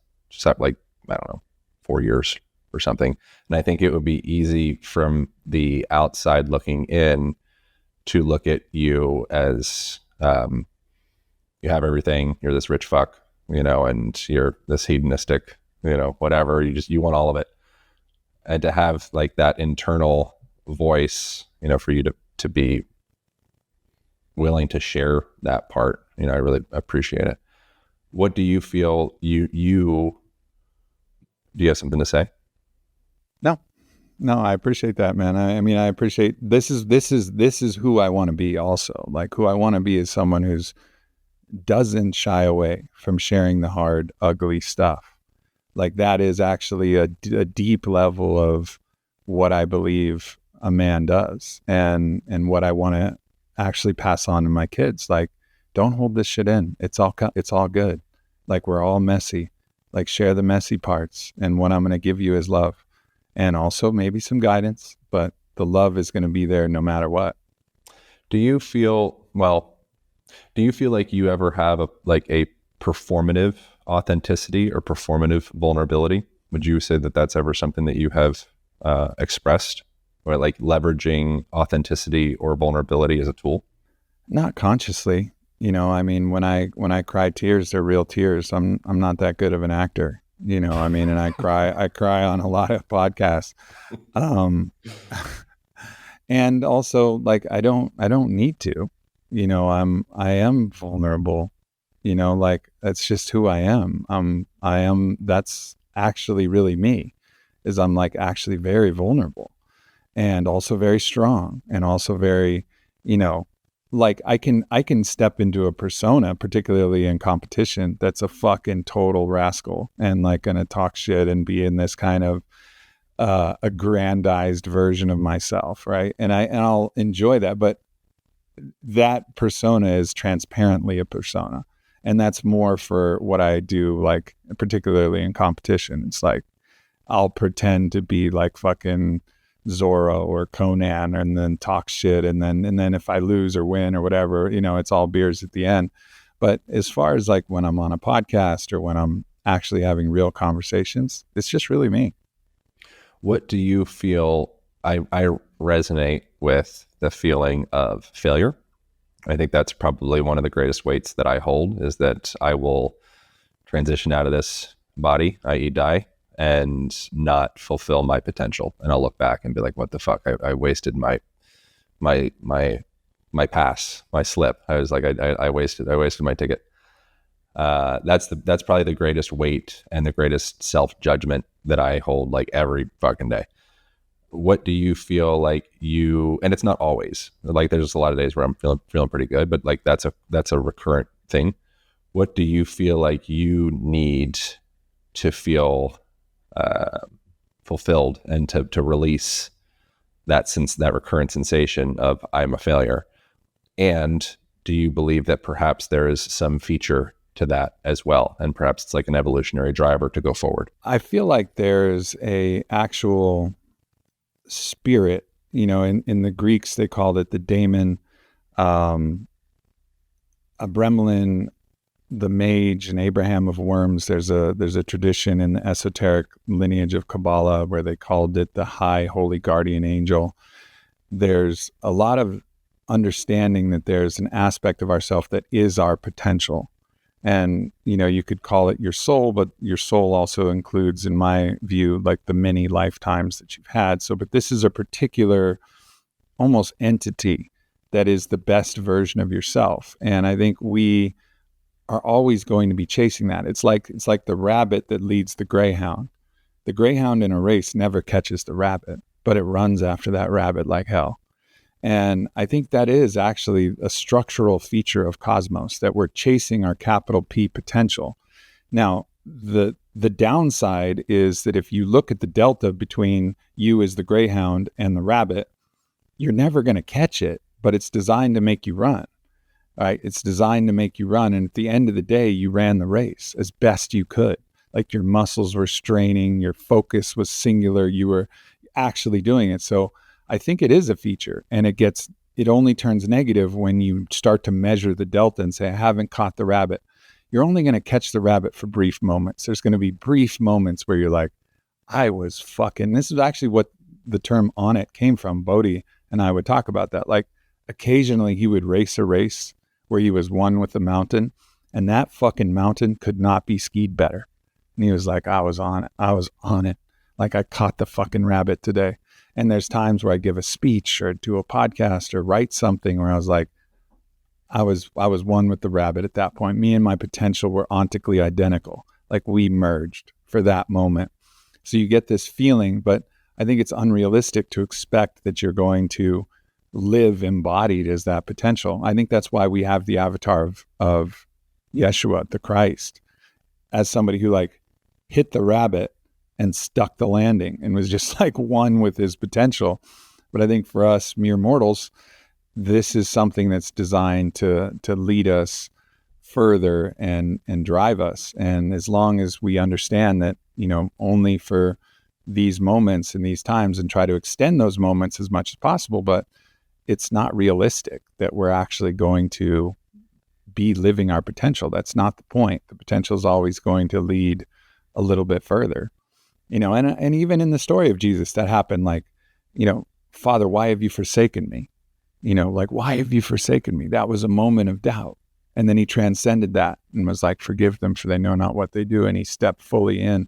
I don't know, 4 years or something. And I think it would be easy from the outside looking in to look at you as, you have everything, you're this rich fuck, and you're this hedonistic, whatever, you want all of it. And to have like that internal voice, for you to be willing to share that part, I really appreciate it. What do you feel do you have something to say? No, I appreciate that, man. I mean, I appreciate this is who I want to be also. Like, who I want to be is someone who's doesn't shy away from sharing the hard, ugly stuff. Like, that is actually a deep level of what I believe a man does, and what I want to actually pass on to my kids. Like, don't hold this shit in. It's all good. Like, we're all messy. Like, share the messy parts, and what I'm going to give you is love. And also maybe some guidance, but the love is going to be there no matter what. Do you feel like you ever have a performative authenticity or performative vulnerability? Would you say that that's ever something that you have expressed, or like leveraging authenticity or vulnerability as a tool? Not consciously. I mean, when I cry tears, they're real tears. I'm not that good of an actor. And I cry on a lot of podcasts. And also, like, I don't need to, I am vulnerable, like, that's just who I am. That's actually really me, is I'm like actually very vulnerable, and also very strong, and also very, like, I can step into a persona, particularly in competition, that's a fucking total rascal and like gonna talk shit and be in this kind of aggrandized version of myself, right? And I'll enjoy that, but that persona is transparently a persona, and that's more for what I do, like particularly in competition. It's like I'll pretend to be like fucking Zorro or Conan, and then talk shit, and then if I lose or win or whatever, it's all beers at the end. But as far as like when I'm on a podcast or when I'm actually having real conversations, it's just really me. What do you feel? I resonate with the feeling of failure. I think that's probably one of the greatest weights that I hold, is that I will transition out of this body, i.e. die, and not fulfill my potential. And I'll look back and be like, what the fuck? I wasted my pass, my slip. I was like, I wasted my ticket. That's probably the greatest weight and the greatest self-judgment that I hold, like, every fucking day. What do you feel like and it's not always, like, there's a lot of days where I'm feeling pretty good, but like that's a recurrent thing. What do you feel like you need to feel fulfilled, and to release that recurrent sensation of I'm a failure? And do you believe that perhaps there is some feature to that as well, and perhaps it's like an evolutionary driver to go forward? I feel like there's a actual spirit, in the Greeks they called it the daemon, a Bremlin, the mage, and Abraham of Worms. There's a tradition in the esoteric lineage of Kabbalah where they called it the high holy guardian angel. There's a lot of understanding that there's an aspect of ourself that is our potential. And, you could call it your soul, but your soul also includes, in my view, like the many lifetimes that you've had. But this is a particular almost entity that is the best version of yourself. And I think we are always going to be chasing that. It's like the rabbit that leads the greyhound. The greyhound in a race never catches the rabbit, but it runs after that rabbit like hell. And I think that is actually a structural feature of Cosmos, that we're chasing our capital P potential. Now, the downside is that if you look at the delta between you as the greyhound and the rabbit, you're never going to catch it, but it's designed to make you run. Right? It's designed to make you run. And at the end of the day, you ran the race as best you could. Like, your muscles were straining, your focus was singular, you were actually doing it. So I think it is a feature, and it only turns negative when you start to measure the delta and say, I haven't caught the rabbit. You're only going to catch the rabbit for brief moments. There's going to be brief moments where you're like, this is actually what the term Onnit came from. Bodhi and I would talk about that. Like, occasionally he would race a race where he was one with the mountain, And that fucking mountain could not be skied better. And he was like, I was on it. I was on it. Like I caught the fucking rabbit today. And there's times where I give a speech or do a podcast or write something where I was like, I was one with the rabbit at that point. Me and my potential were ontically identical. Like we merged for that moment. So you get this feeling, but I think it's unrealistic to expect that you're going to live embodied as that potential. I think that's why we have the avatar of Yeshua, the Christ, as somebody who like hit the rabbit and stuck the landing and was just like one with his potential. But I think for us mere mortals, this is something that's designed to lead us further and drive us. And as long as we understand that, only for these moments and these times, and try to extend those moments as much as possible, but it's not realistic that we're actually going to be living our potential. That's not the point. The potential is always going to lead a little bit further, and even in the story of Jesus that happened, like, Father, why have you forsaken me? Like, why have you forsaken me? That was a moment of doubt. And then he transcended that and was like, forgive them for they know not what they do. And he stepped fully in.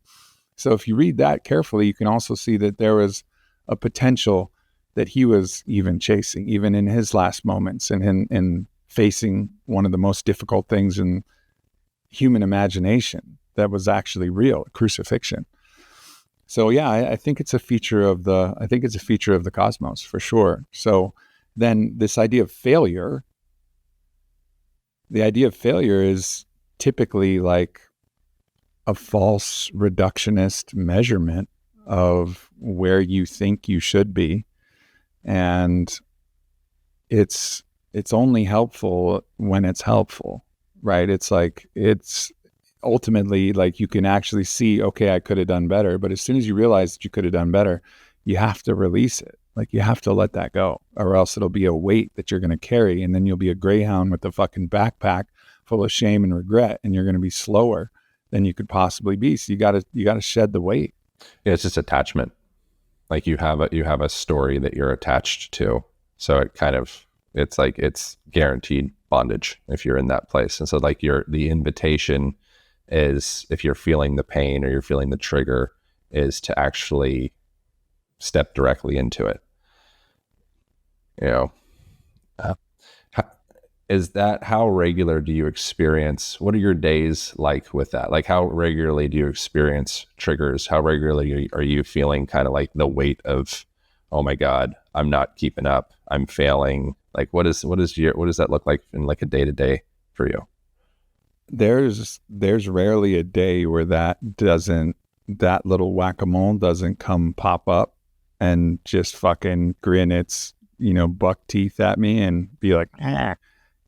So if you read that carefully, you can also see that there was a potential that he was even chasing, even in his last moments and in facing one of the most difficult things in human imagination that was actually real, crucifixion. So yeah, I think it's a feature of the cosmos for sure. So then this idea of failure, the idea of failure is typically like a false reductionist measurement of where you think you should be. And it's only helpful when it's helpful, right? It's like, it's ultimately like you can actually see, okay, I could have done better. But as soon as you realize that you could have done better, you have to release it. Like you have to let that go, or else it'll be a weight that you're going to carry. And then you'll be a greyhound with a fucking backpack full of shame and regret. And you're going to be slower than you could possibly be. So you gotta shed the weight. Yeah, it's just attachment. Like you have a story that you're attached to. So it's like, it's guaranteed bondage if you're in that place. And so like the invitation is, if you're feeling the pain or you're feeling the trigger, is to actually step directly into it. How regular do you experience, what are your days like with that? Like how regularly do you experience triggers? How regularly are you feeling kind of like the weight of, oh my God, I'm not keeping up, I'm failing? Like what does that look like in like a day-to-day for you? There's rarely a day where that little whack-a-mole doesn't pop up and just fucking grin its, buck teeth at me and be like, ah.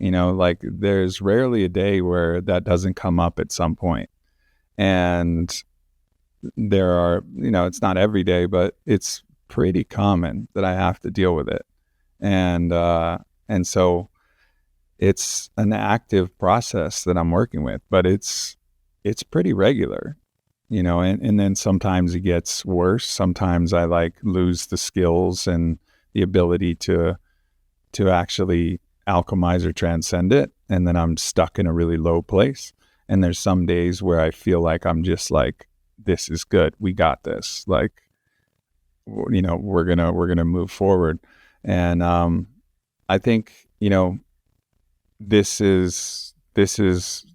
Like there's rarely a day where that doesn't come up at some point. And there are, it's not every day, but it's pretty common that I have to deal with it. And so it's an active process that I'm working with, but it's pretty regular, and then sometimes it gets worse. Sometimes I like lose the skills and the ability to actually alchemize or transcend it. And then I'm stuck in a really low place. And there's some days where I feel like I'm just like, this is good. We got this. Like, we're going to move forward. And, I think, this is the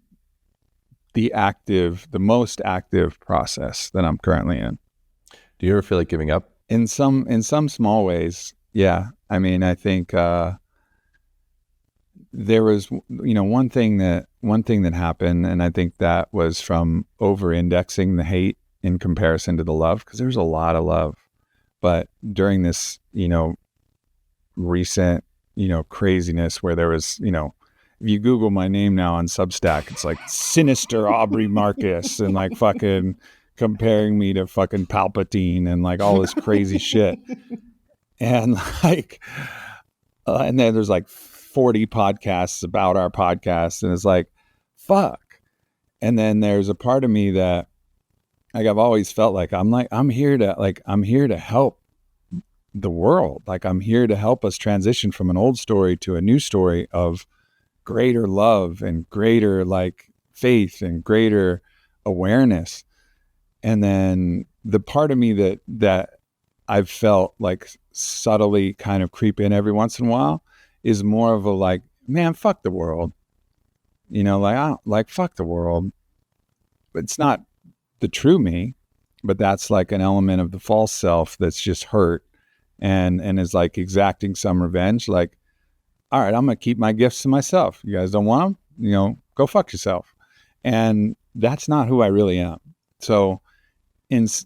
most active process that I'm currently in. Do you ever feel like giving up? In some small ways. Yeah. I mean, I think, there was, one thing that happened, and I think that was from over-indexing the hate in comparison to the love, because there's a lot of love. But during this, recent, craziness where there was, if you Google my name now on Substack, it's like sinister Aubrey Marcus and like fucking comparing me to fucking Palpatine and like all this crazy shit. And like, and then there's like 40 podcasts about our podcast, and it's like, fuck. And then there's a part of me that like I've always felt like I'm here to help the world. Like I'm here to help us transition from an old story to a new story of greater love and greater like faith and greater awareness. And then the part of me that I've felt like subtly kind of creep in every once in a while is more of a like, man, fuck the world. You know, like, I don't, like, fuck the world. It's not the true me, but that's like an element of the false self that's just hurt and is like exacting some revenge. Like, all right, I'm going to keep my gifts to myself. You guys don't want them? You know, go fuck yourself. And that's not who I really am. So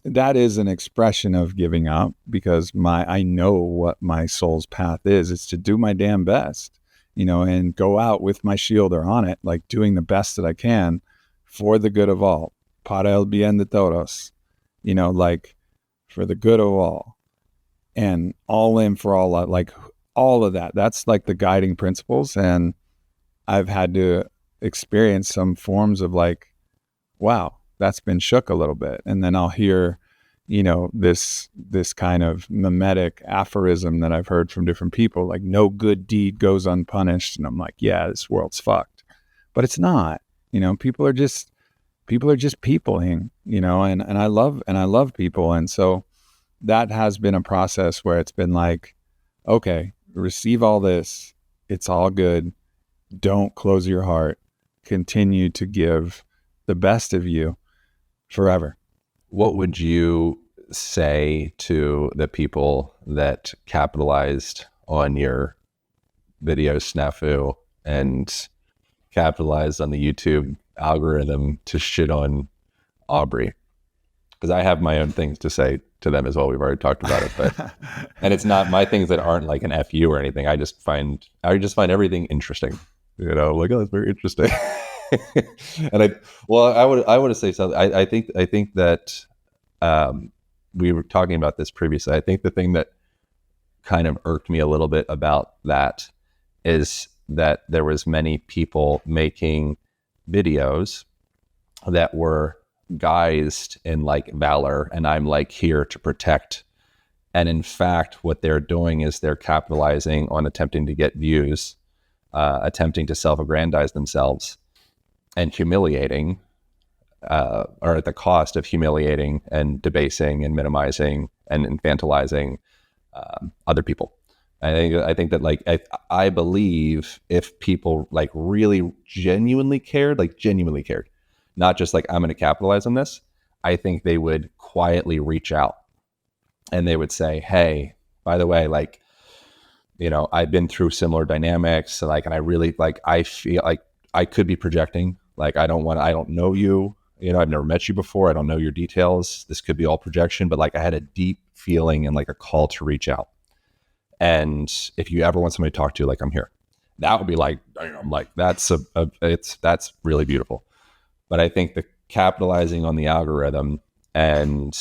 that is an expression of giving up, because I know what my soul's path is. It's to do my damn best, you know, and go out with my shield or on it, like doing the best that I can for the good of all. Para el bien de todos, you know, like for the good of all, and all in for all, like all of that. That's like the guiding principles. And I've had to experience some forms of like, wow, that's been shook a little bit. And then I'll hear, you know, this kind of mimetic aphorism that I've heard from different people, like, no good deed goes unpunished. And I'm like, yeah, this world's fucked. But it's not. You know, people are just peopling, you know, and I love people. And so that has been a process where it's been like, okay, receive all this. It's all good. Don't close your heart. Continue to give the best of you forever. What would you say to the people that capitalized on your video snafu and capitalized on the YouTube algorithm to shit on Aubrey? Because I have my own things to say to them as well. We've already talked about it, but and it's not my things that aren't like an FU or anything. I just find everything interesting. You know, like, oh, that's very interesting. And I would say something. I think that we were talking about this previously. I think the thing that kind of irked me a little bit about that is that there was many people making videos that were guised in like valor, and I'm like here to protect. And in fact, what they're doing is they're capitalizing on attempting to get views, attempting to self-aggrandize themselves, and humiliating, or at the cost of humiliating and debasing and minimizing and infantilizing other people. I think that like I believe if people like really genuinely cared, not just like, I'm going to capitalize on this, I think they would quietly reach out and they would say, hey, by the way, like, you know, I've been through similar dynamics, like, and I really like, I feel like I could be projecting. Like, I don't know you, you know, I've never met you before. I don't know your details. This could be all projection, but like I had a deep feeling and like a call to reach out. And if you ever want somebody to talk to, like, I'm here. That would be like, I'm like, that's really beautiful. But I think the capitalizing on the algorithm and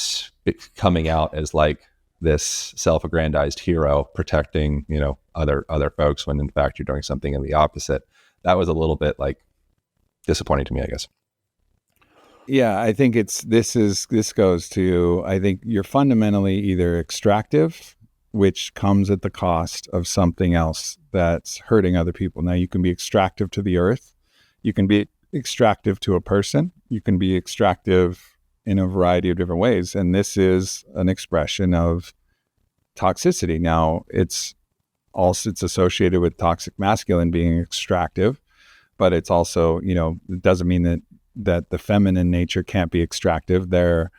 it coming out as like this self-aggrandized hero protecting, you know, other folks, when in fact you're doing something in the opposite, that was a little bit like disappointing to me, I guess. Yeah, I think this goes to, I think you're fundamentally either extractive, which comes at the cost of something else that's hurting other people. Now, you can be extractive to the earth. You can be extractive to a person. You can be extractive in a variety of different ways. And this is an expression of toxicity. Now, it's associated with toxic masculine being extractive, but it's also, you know, it doesn't mean that the feminine nature can't be extractive. Their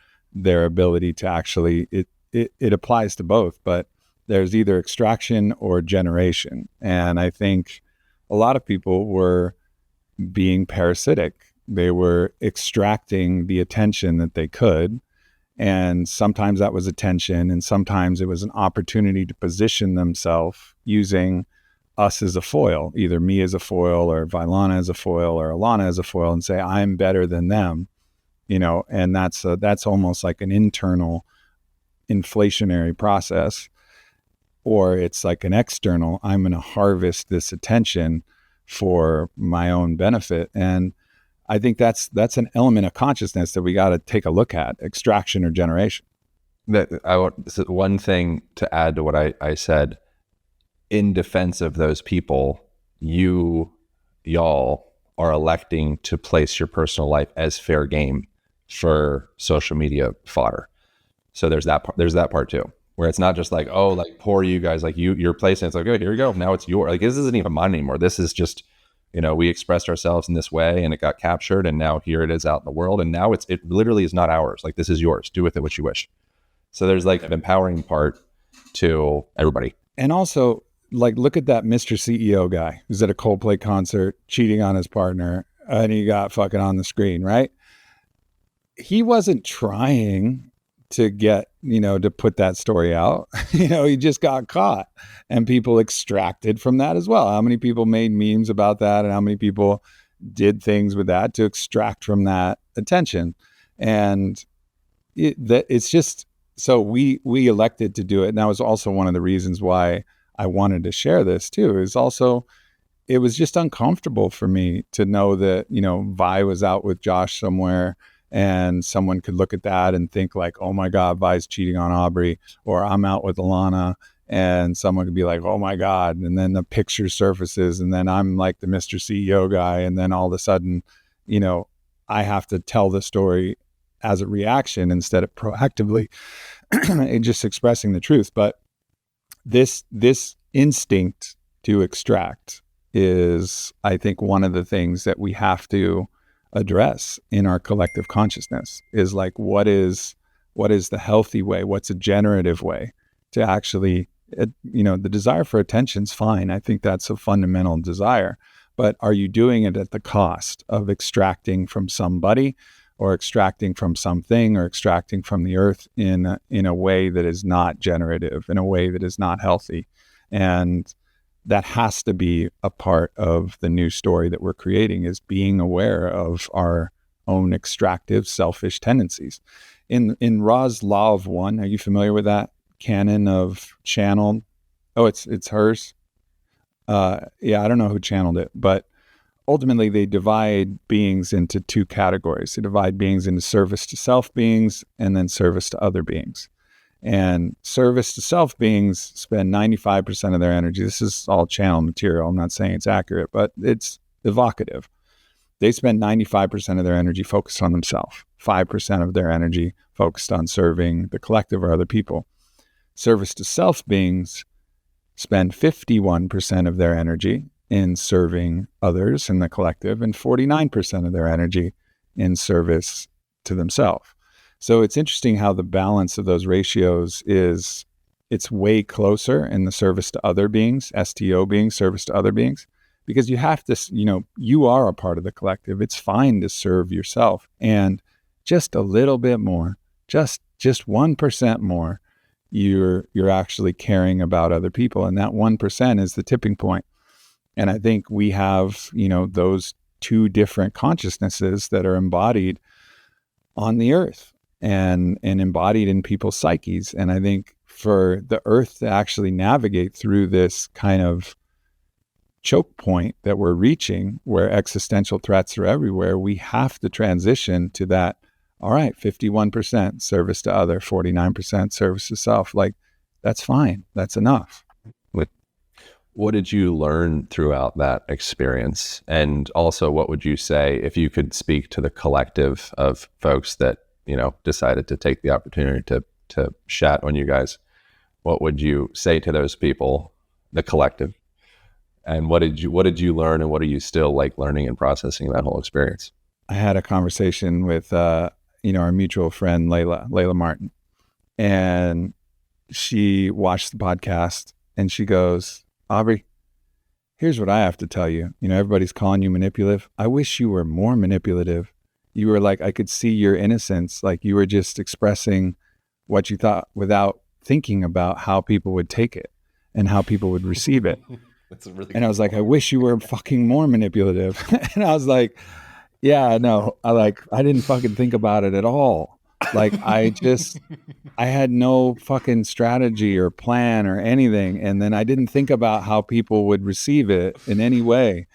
ability to actually, it applies to both, but there's either extraction or generation. And I think a lot of people were being parasitic. They were extracting the attention that they could. And sometimes that was attention, and sometimes it was an opportunity to position themselves using us as a foil, either me as a foil or Vailana as a foil or Alana as a foil, and say, I'm better than them, you know, and that's almost like an internal inflationary process. Or it's like an external, I'm going to harvest this attention for my own benefit. And I think that's an element of consciousness that we got to take a look at, extraction or generation. One thing to add to what I said, in defense of those people, you y'all are electing to place your personal life as fair game for social media fodder. So there's that part too, where it's not just like, oh, like poor you guys, like you're placing, it's like, oh, here you go, now it's yours. Like, this isn't even mine anymore. This is just, we expressed ourselves in this way and it got captured, and now here it is out in the world, and now it literally is not ours. Like, this is yours. Do with it what you wish. So there's like an empowering part to everybody. And also, like, look at that Mr. CEO guy who's at a Coldplay concert cheating on his partner, and he got fucking on the screen, right? He wasn't trying to get, to put that story out. He just got caught, and people extracted from that as well. How many people made memes about that, and how many people did things with that to extract from that attention? And it's just, so we elected to do it. And that was also one of the reasons why I wanted to share this too, is also, it was just uncomfortable for me to know that, Vi was out with Josh somewhere, and someone could look at that and think like, oh my God, Vi's cheating on Aubrey, or I'm out with Alana, and someone could be like, oh my God. And then the picture surfaces, and then I'm like the Mr. CEO guy. And then all of a sudden, I have to tell the story as a reaction instead of proactively and just expressing the truth. But this instinct to extract is, I think, one of the things that we have to address in our collective consciousness, is like, what is the healthy way? What's a generative way to actually, the desire for attention's fine. I think that's a fundamental desire, but are you doing it at the cost of extracting from somebody, or extracting from something, or extracting from the earth in a way that is not generative, in a way that is not healthy? And that has to be a part of the new story that we're creating, is being aware of our own extractive, selfish tendencies. In Ra's Law of One, are you familiar with that canon of channel? Oh, it's hers. I don't know who channeled it, but ultimately they divide beings into two categories. They divide beings into service to self beings and then service to other beings. And service to self beings spend 95% of their energy. This is all channel material. I'm not saying it's accurate, but it's evocative. They spend 95% of their energy focused on themselves, 5% of their energy focused on serving the collective or other people. Service to self beings spend 51% of their energy in serving others in the collective, and 49% of their energy in service to themselves. So it's interesting how the balance of those ratios is, it's way closer in the service to other beings, STO beings, service to other beings, because you have to, you are a part of the collective. It's fine to serve yourself, and just a little bit more, just 1% more, you're actually caring about other people. And that 1% is the tipping point. And I think we have, those two different consciousnesses that are embodied on the earth and embodied in people's psyches. And I think for the earth to actually navigate through this kind of choke point that we're reaching, where existential threats are everywhere, we have to transition to that. All right, 51% service to other, 49% service to self. Like, that's fine. That's enough. What did you learn throughout that experience? And also, what would you say, if you could speak to the collective of folks that, decided to take the opportunity to chat on you guys, what would you say to those people, the collective? And what did you learn, and what are you still like learning and processing that whole experience? I had a conversation with, our mutual friend, Layla Martin, and she watched the podcast and she goes, Aubrey, here's what I have to tell you. Everybody's calling you manipulative. I wish you were more manipulative. You were like, I could see your innocence. Like, you were just expressing what you thought without thinking about how people would take it and how people would receive it. That's a really and I was like, I wish you were fucking more manipulative. And I was like, yeah, no, I didn't fucking think about it at all. Like, I had no fucking strategy or plan or anything. And then I didn't think about how people would receive it in any way.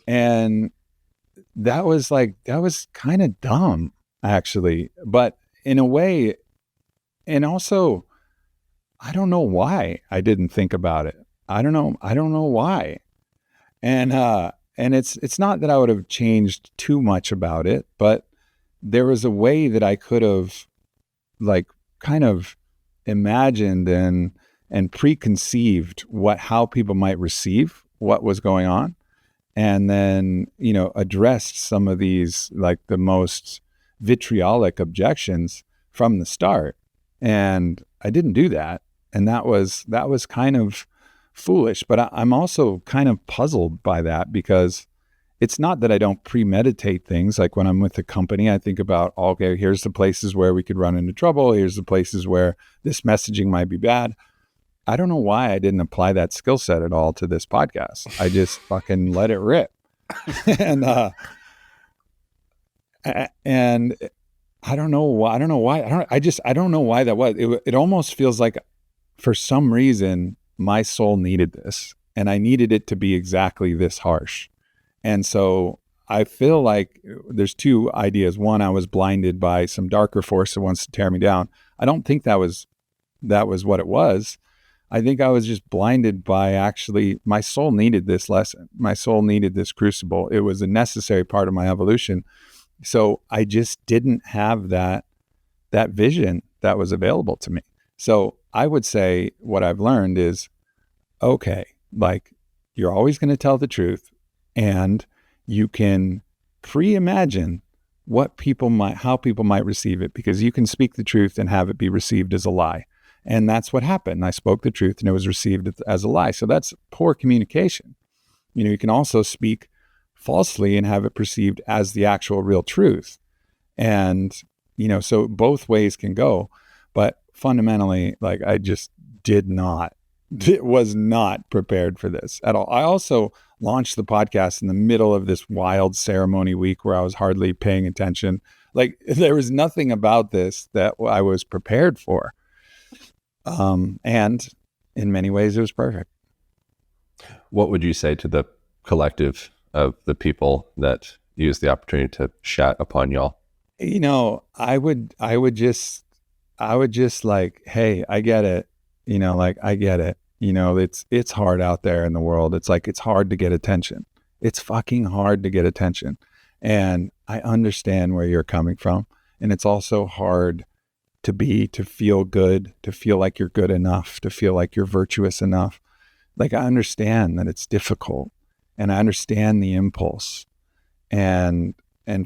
And that was kind of dumb, actually. But in a way, and also, I don't know why I didn't think about it. I don't know why. And and it's not that I would have changed too much about it, but there was a way that I could have like kind of imagined and preconceived how people might receive what was going on, and then, addressed some of these like the most vitriolic objections from the start. And I didn't do that. And that was kind of foolish, but I'm also kind of puzzled by that, because it's not that I don't premeditate things. Like when I'm with a company, I think about, okay, here's the places where we could run into trouble. Here's the places where this messaging might be bad. I don't know why I didn't apply that skill set at all to this podcast. I just fucking let it rip. and I don't know why. I don't know why that was. It almost feels like for some reason my soul needed this, and I needed it to be exactly this harsh. And so I feel like there's two ideas. One, I was blinded by some darker force that wants to tear me down. I don't think that was what it was. I think I was just blinded by actually my soul needed this lesson. My soul needed this crucible. It was a necessary part of my evolution. So I just didn't have that vision that was available to me. So I would say what I've learned is, okay, like you're always going to tell the truth, and you can pre-imagine how people might receive it, because you can speak the truth and have it be received as a lie. And that's what happened. I spoke the truth and it was received as a lie. So that's poor communication. You can also speak falsely and have it perceived as the actual real truth. And, so both ways can go. But fundamentally, like I just was not prepared for this at all. I also launched the podcast in the middle of this wild ceremony week where I was hardly paying attention. Like there was nothing about this that I was prepared for. And in many ways it was perfect. What would you say to the collective of the people that use the opportunity to chat upon y'all? I would just like, hey, I get it. I get it. It's hard out there in the world. It's like, it's hard to get attention. It's fucking hard to get attention. And I understand where you're coming from. And it's also hard to feel good, to feel like you're good enough, to feel like you're virtuous enough. Like I understand that it's difficult, and I understand the impulse, and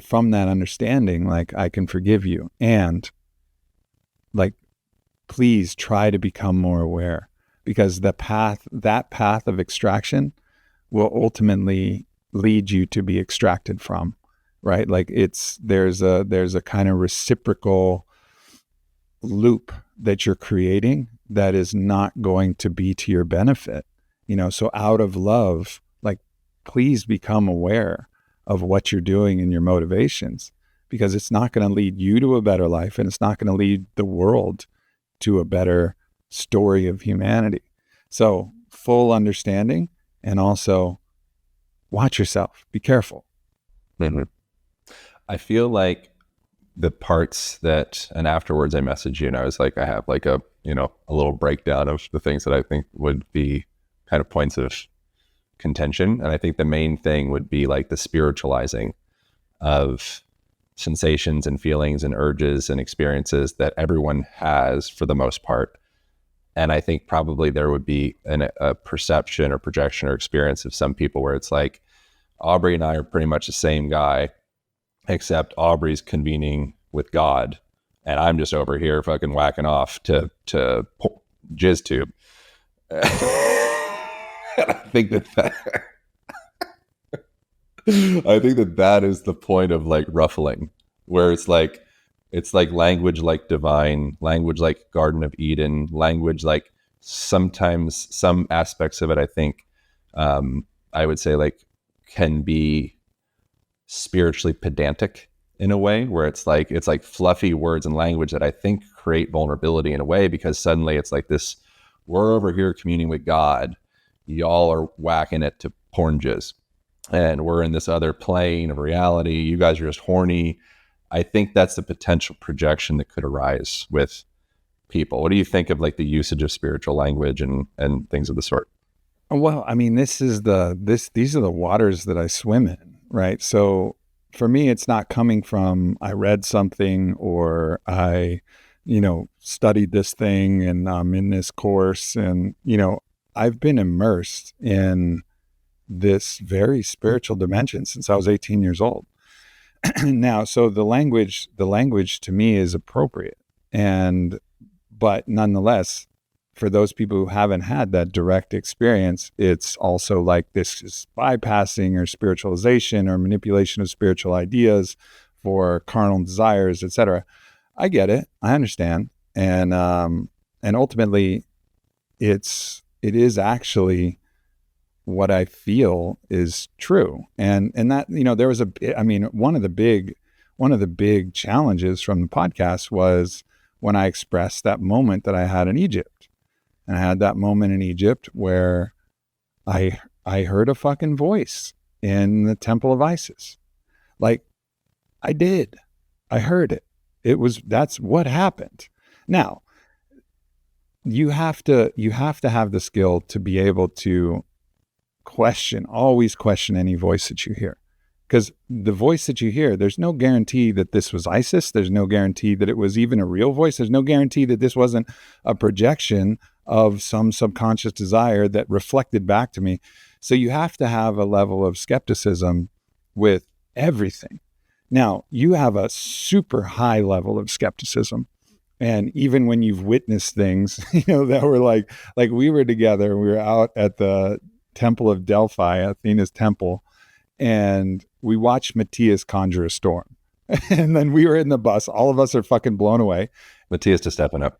from that understanding, like I can forgive you, and like, please try to become more aware, because that path of extraction will ultimately lead you to be extracted from, right? Like there's a kind of reciprocal loop that you're creating that is not going to be to your benefit. So out of love, like please become aware of what you're doing and your motivations, because it's not going to lead you to a better life, and it's not going to lead the world to a better story of humanity. So full understanding, and also watch yourself, be careful. Mm-hmm. I feel like the parts and afterwards I messaged you and I was like, I have like a little breakdown of the things that I think would be kind of points of contention. And I think the main thing would be like the spiritualizing of sensations and feelings and urges and experiences that everyone has for the most part. And I think probably there would be a perception or projection or experience of some people where it's like, Aubrey and I are pretty much the same guy, except Aubrey's convening with God, and I'm just over here fucking whacking off to jizz tube. I think that is the point of like ruffling, where it's like language like divine, language like Garden of Eden, language like sometimes some aspects of it, I think, I would say like can be spiritually pedantic in a way, where it's like fluffy words and language that I think create vulnerability in a way, because suddenly it's like this, we're over here communing with God, y'all are whacking it to porn jizz, and we're in this other plane of reality, you guys are just horny. I think that's the potential projection that could arise with people. What do you think of like the usage of spiritual language and things of the sort? Well, I mean, these are the waters that I swim in, right? So for me, it's not coming from, I read something or I, studied this thing and I'm in this course and, I've been immersed in this very spiritual dimension since I was 18 years old. Now, so the language to me is appropriate. But nonetheless, for those people who haven't had that direct experience, it's also like this is bypassing or spiritualization or manipulation of spiritual ideas for carnal desires, etc. I get it. I understand. And ultimately it is actually what I feel is true. And that, there was one of the big challenges from the podcast was when I expressed that moment that I had in Egypt. And I had that moment in Egypt where I heard a fucking voice in the temple of Isis. Like I did. I heard it. That's what happened. Now, you have to have the skill to be able to always question any voice that you hear. Because the voice that you hear, there's no guarantee that this was Isis. There's no guarantee that it was even a real voice. There's no guarantee that this wasn't a projection of some subconscious desire that reflected back to me. So you have to have a level of skepticism with everything. Now, you have a super high level of skepticism. And even when you've witnessed things, that were like we were together, we were out at the Temple of Delphi, Athena's temple, and we watched Matthias conjure a storm. And then we were in the bus. All of us are fucking blown away. Matthias DiStefano.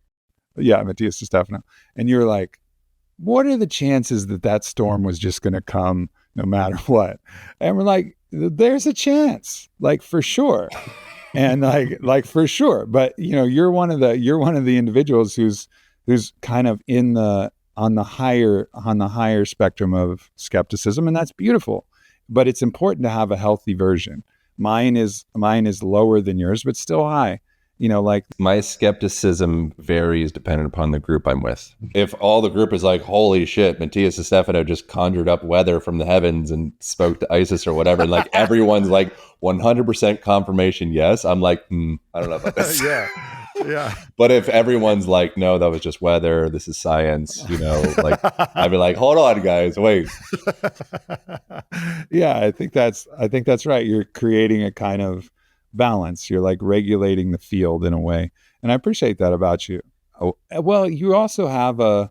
Yeah, Matthias DiStefano. And you're like, what are the chances that storm was just going to come no matter what? And we're like, there's a chance, like for sure. And like for sure. But you're one of the individuals who's kind of on the higher spectrum of skepticism, and that's beautiful. But it's important to have a healthy version. Mine is lower than yours, but still high. My skepticism varies depending upon the group I'm with. If all the group is like, holy shit, Matthias DiStefano just conjured up weather from the heavens and spoke to Isis or whatever, and like everyone's like 100% confirmation yes, I'm like, I don't know about this. Yeah. But if everyone's like, no, that was just weather, this is science, like I'd be like, hold on, guys, wait. Yeah, I think that's right. You're creating a kind of balance. You're like regulating the field in a way, and I appreciate that about you. Oh, well, you also have a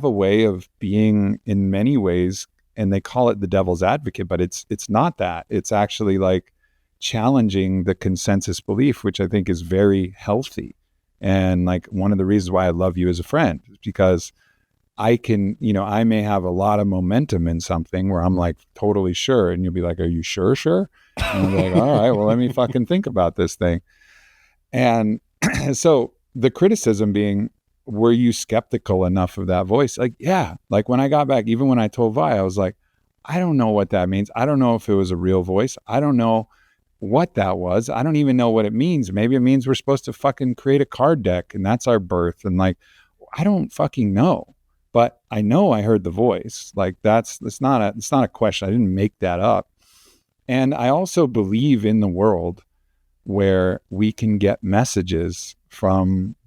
way of being in many ways, and they call it the devil's advocate, but it's not that. It's actually like challenging the consensus belief, which I think is very healthy. And like one of the reasons why I love you as a friend is because I can, I may have a lot of momentum in something where I'm like totally sure. And you'll be like, are you sure? And I'm like, all right, well, let me fucking think about this thing. And so the criticism being, were you skeptical enough of that voice? Like, yeah. Like when I got back, even when I told Vi, I was like, I don't know what that means. I don't know if it was a real voice. I don't know what that was. I don't even know what it means. Maybe it means we're supposed to fucking create a card deck and that's our birth. And like, I don't fucking know, but I know I heard the voice. Like it's not a question. I didn't make that up. And I also believe in the world where we can get messages from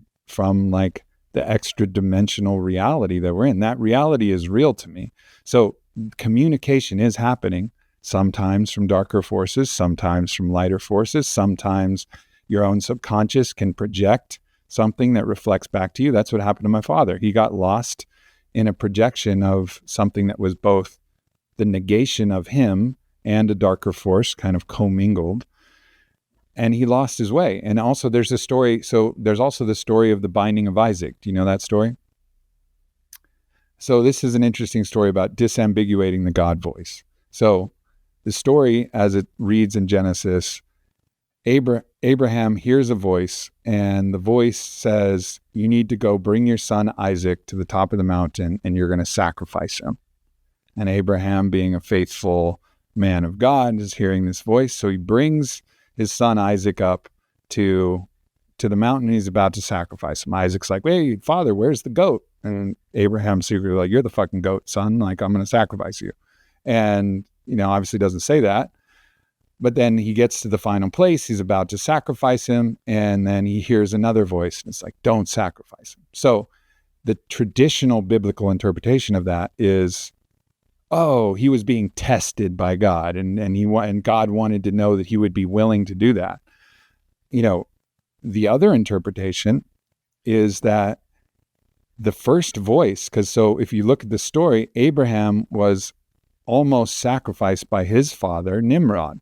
like the extra dimensional reality that we're in. That reality is real to me. So communication is happening. Sometimes from darker forces, sometimes from lighter forces, sometimes your own subconscious can project something that reflects back to you. That's what happened to my father. He got lost in a projection of something that was both the negation of him and a darker force kind of commingled. And he lost his way. And also there's a story. So there's also the story of the binding of Isaac. Do you know that story? So this is an interesting story about disambiguating the God voice. So the story, as it reads in Genesis, Abraham hears a voice, and the voice says, you need to go bring your son Isaac to the top of the mountain, and you're going to sacrifice him. And Abraham, being a faithful man of God, is hearing this voice. So he brings his son Isaac up to the mountain. He's about to sacrifice him. Isaac's like, wait, Father, where's the goat? And Abraham's secretly like, you're the fucking goat, son. Like, I'm going to sacrifice you. And, obviously doesn't say that. But then he gets to the final place. He's about to sacrifice him. And then he hears another voice. And it's like, don't sacrifice him. So the traditional biblical interpretation of that is, oh, he was being tested by God. And God wanted to know that he would be willing to do that. The other interpretation is that the first voice, so if you look at the story, Abraham was almost sacrificed by his father, Nimrod.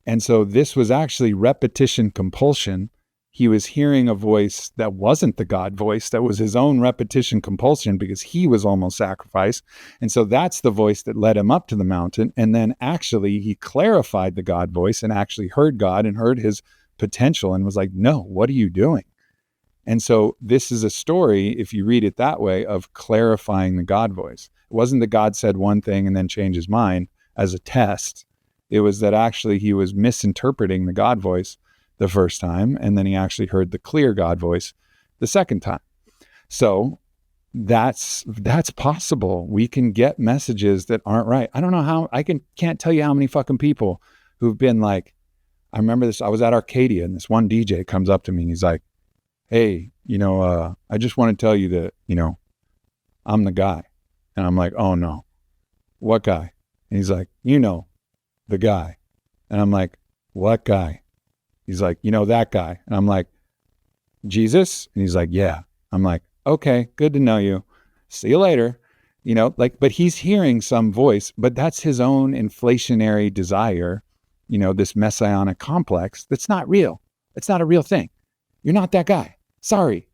And so this was actually repetition compulsion. He was hearing a voice that wasn't the God voice, that was his own repetition compulsion because he was almost sacrificed. And so that's the voice that led him up to the mountain. And then actually he clarified the God voice and actually heard God and heard his potential and was like, no, what are you doing? And so this is a story, if you read it that way, of clarifying the God voice. It wasn't that God said one thing and then changed his mind as a test. It was that actually he was misinterpreting the God voice the first time, and then he actually heard the clear God voice the second time. So that's possible. We can get messages that aren't right. I don't know how, can't tell you how many fucking people who've been like, I remember this, I was at Arcadia and this one DJ comes up to me and he's like, hey, I just want to tell you that, I'm the guy. And I'm like, oh no, what guy? And he's like, the guy. And I'm like, what guy? He's like, that guy. And I'm like, Jesus? And he's like, yeah. I'm like, okay, good to know you. See you later. But he's hearing some voice, but that's his own inflationary desire, this messianic complex that's not real. It's not a real thing. You're not that guy. Sorry.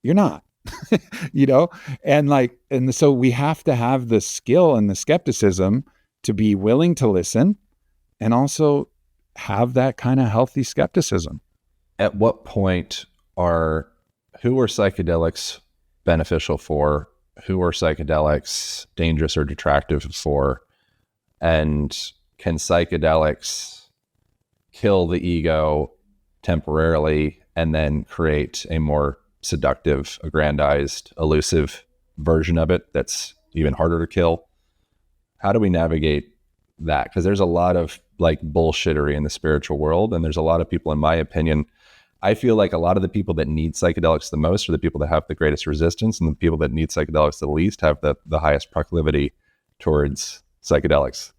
You're not, and so we have to have the skill and the skepticism to be willing to listen and also have that kind of healthy skepticism. At what point who are psychedelics beneficial for? Who are psychedelics dangerous or detractive for? And can psychedelics kill the ego temporarily and then create a more seductive, aggrandized, elusive version of it that's even harder to kill? How do we navigate that? Because there's a lot of bullshittery in the spiritual world, and there's a lot of people, in my opinion, I feel like a lot of the people that need psychedelics the most are the people that have the greatest resistance, and the people that need psychedelics the least have the highest proclivity towards psychedelics.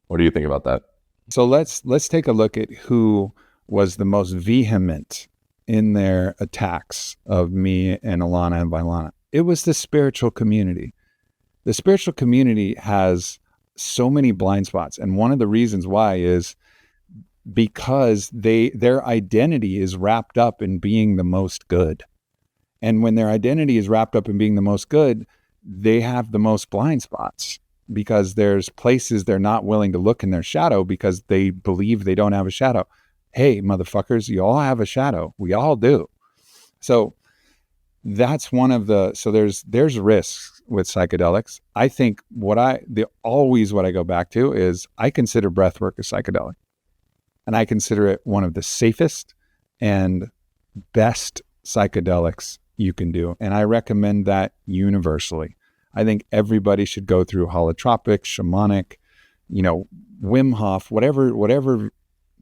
What do you think about that? So let's take a look at who was the most vehement in their attacks of me and Alana and Vailana. It was the spiritual community. The spiritual community has so many blind spots. And one of the reasons why is because their identity is wrapped up in being the most good. And when their identity is wrapped up in being the most good, they have the most blind spots because there's places they're not willing to look in their shadow because they believe they don't have a shadow. Hey, motherfuckers, you all have a shadow. We all do. So that's one of so there's risks with psychedelics. I think what I go back to is I consider breathwork a psychedelic. And I consider it one of the safest and best psychedelics you can do. And I recommend that universally. I think everybody should go through holotropic, shamanic, Wim Hof, whatever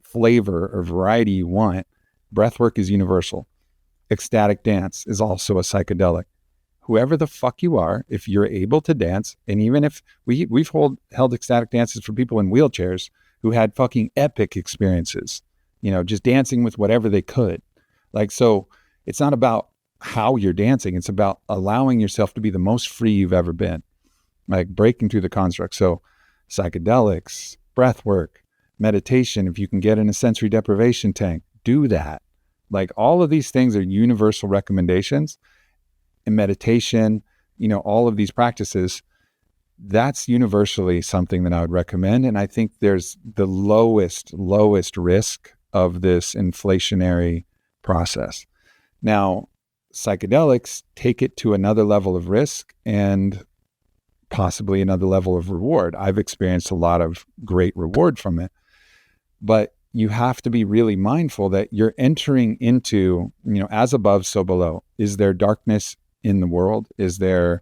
flavor or variety you want. Breathwork is universal. Ecstatic dance is also a psychedelic. Whoever the fuck you are, if you're able to dance, and even if we've held ecstatic dances for people in wheelchairs who had fucking epic experiences, just dancing with whatever they could. So it's not about how you're dancing. It's about allowing yourself to be the most free you've ever been, breaking through the construct. So psychedelics, breath work, meditation, if you can get in a sensory deprivation tank, do that. All of these things are universal recommendations. And meditation, all of these practices, that's universally something that I would recommend. And I think there's the lowest risk of this inflationary process. Now, psychedelics take it to another level of risk and possibly another level of reward. I've experienced a lot of great reward from it. But you have to be really mindful that you're entering into, as above, so below. Is there darkness in the world? Is there,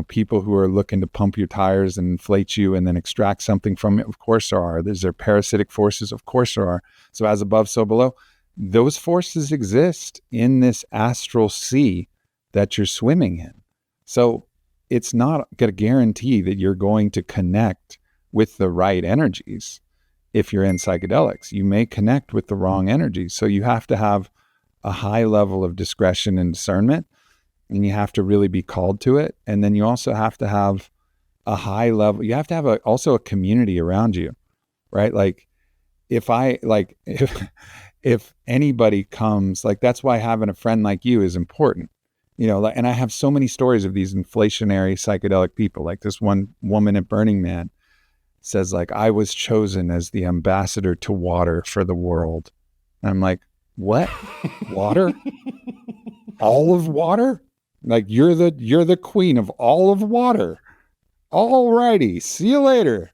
people who are looking to pump your tires and inflate you and then extract something from it? Of course there are. Is there parasitic forces? Of course there are. So as above, so below. Those forces exist in this astral sea that you're swimming in. So it's not going to guarantee that you're going to connect with the right energies. If you're in psychedelics, you may connect with the wrong energies. So you have to have a high level of discretion and discernment, and you have to really be called to it. And then you also have to have a high level, you have to have also a community around you, right? Like if anybody comes, like that's why having a friend like you is important. And I have so many stories of these inflationary psychedelic people. Like this one woman at Burning Man says, like, I was chosen as the ambassador to water for the world. And I'm like, what? Water? All of water? Like you're the queen of all of water. All righty. See you later.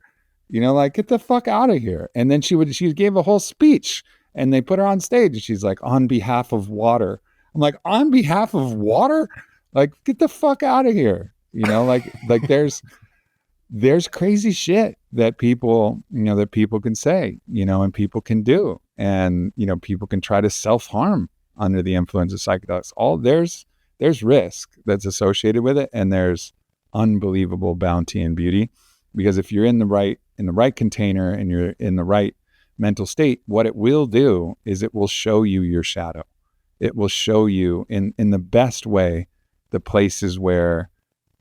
Like get the fuck out of here. And then she gave a whole speech and they put her on stage and she's like, on behalf of water. I'm like, on behalf of water? Like, get the fuck out of here. Like there's crazy shit that people can say, and people can do. And, people can try to self-harm under the influence of psychedelics. There's risk that's associated with it. And there's unbelievable bounty and beauty, because if you're in the right container and you're in the right mental state, what it will do is it will show you your shadow. It will show you in the best way the places where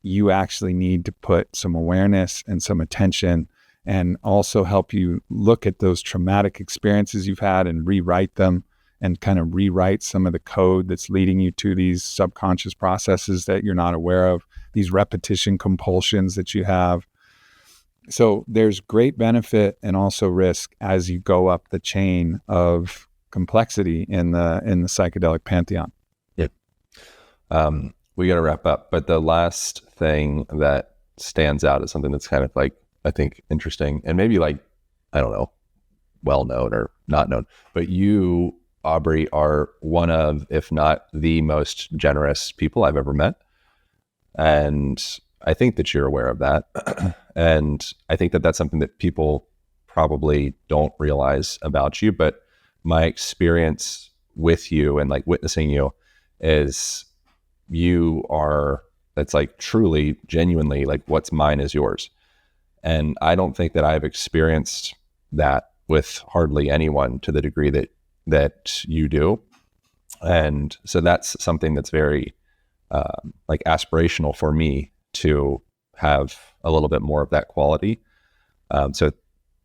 you actually need to put some awareness and some attention, and also help you look at those traumatic experiences you've had and rewrite them, and kind of rewrite some of the code that's leading you to these subconscious processes that you're not aware of, these repetition compulsions that you have. So there's great benefit and also risk as you go up the chain of complexity in the psychedelic pantheon. Yeah. We got to wrap up, but the last thing that stands out is something that's kind of like, I think, interesting and maybe like, I don't know, well known or not known, but you, Aubrey, are one of, if not the most generous people I've ever met. And I think that you're aware of that. And I think that that's something that people probably don't realize about you, but my experience with you and like witnessing you is that's like truly, genuinely, like what's mine is yours. And I don't think that I've experienced that with hardly anyone to the degree that you do. And so that's something that's very like aspirational for me to have a little bit more of that quality. So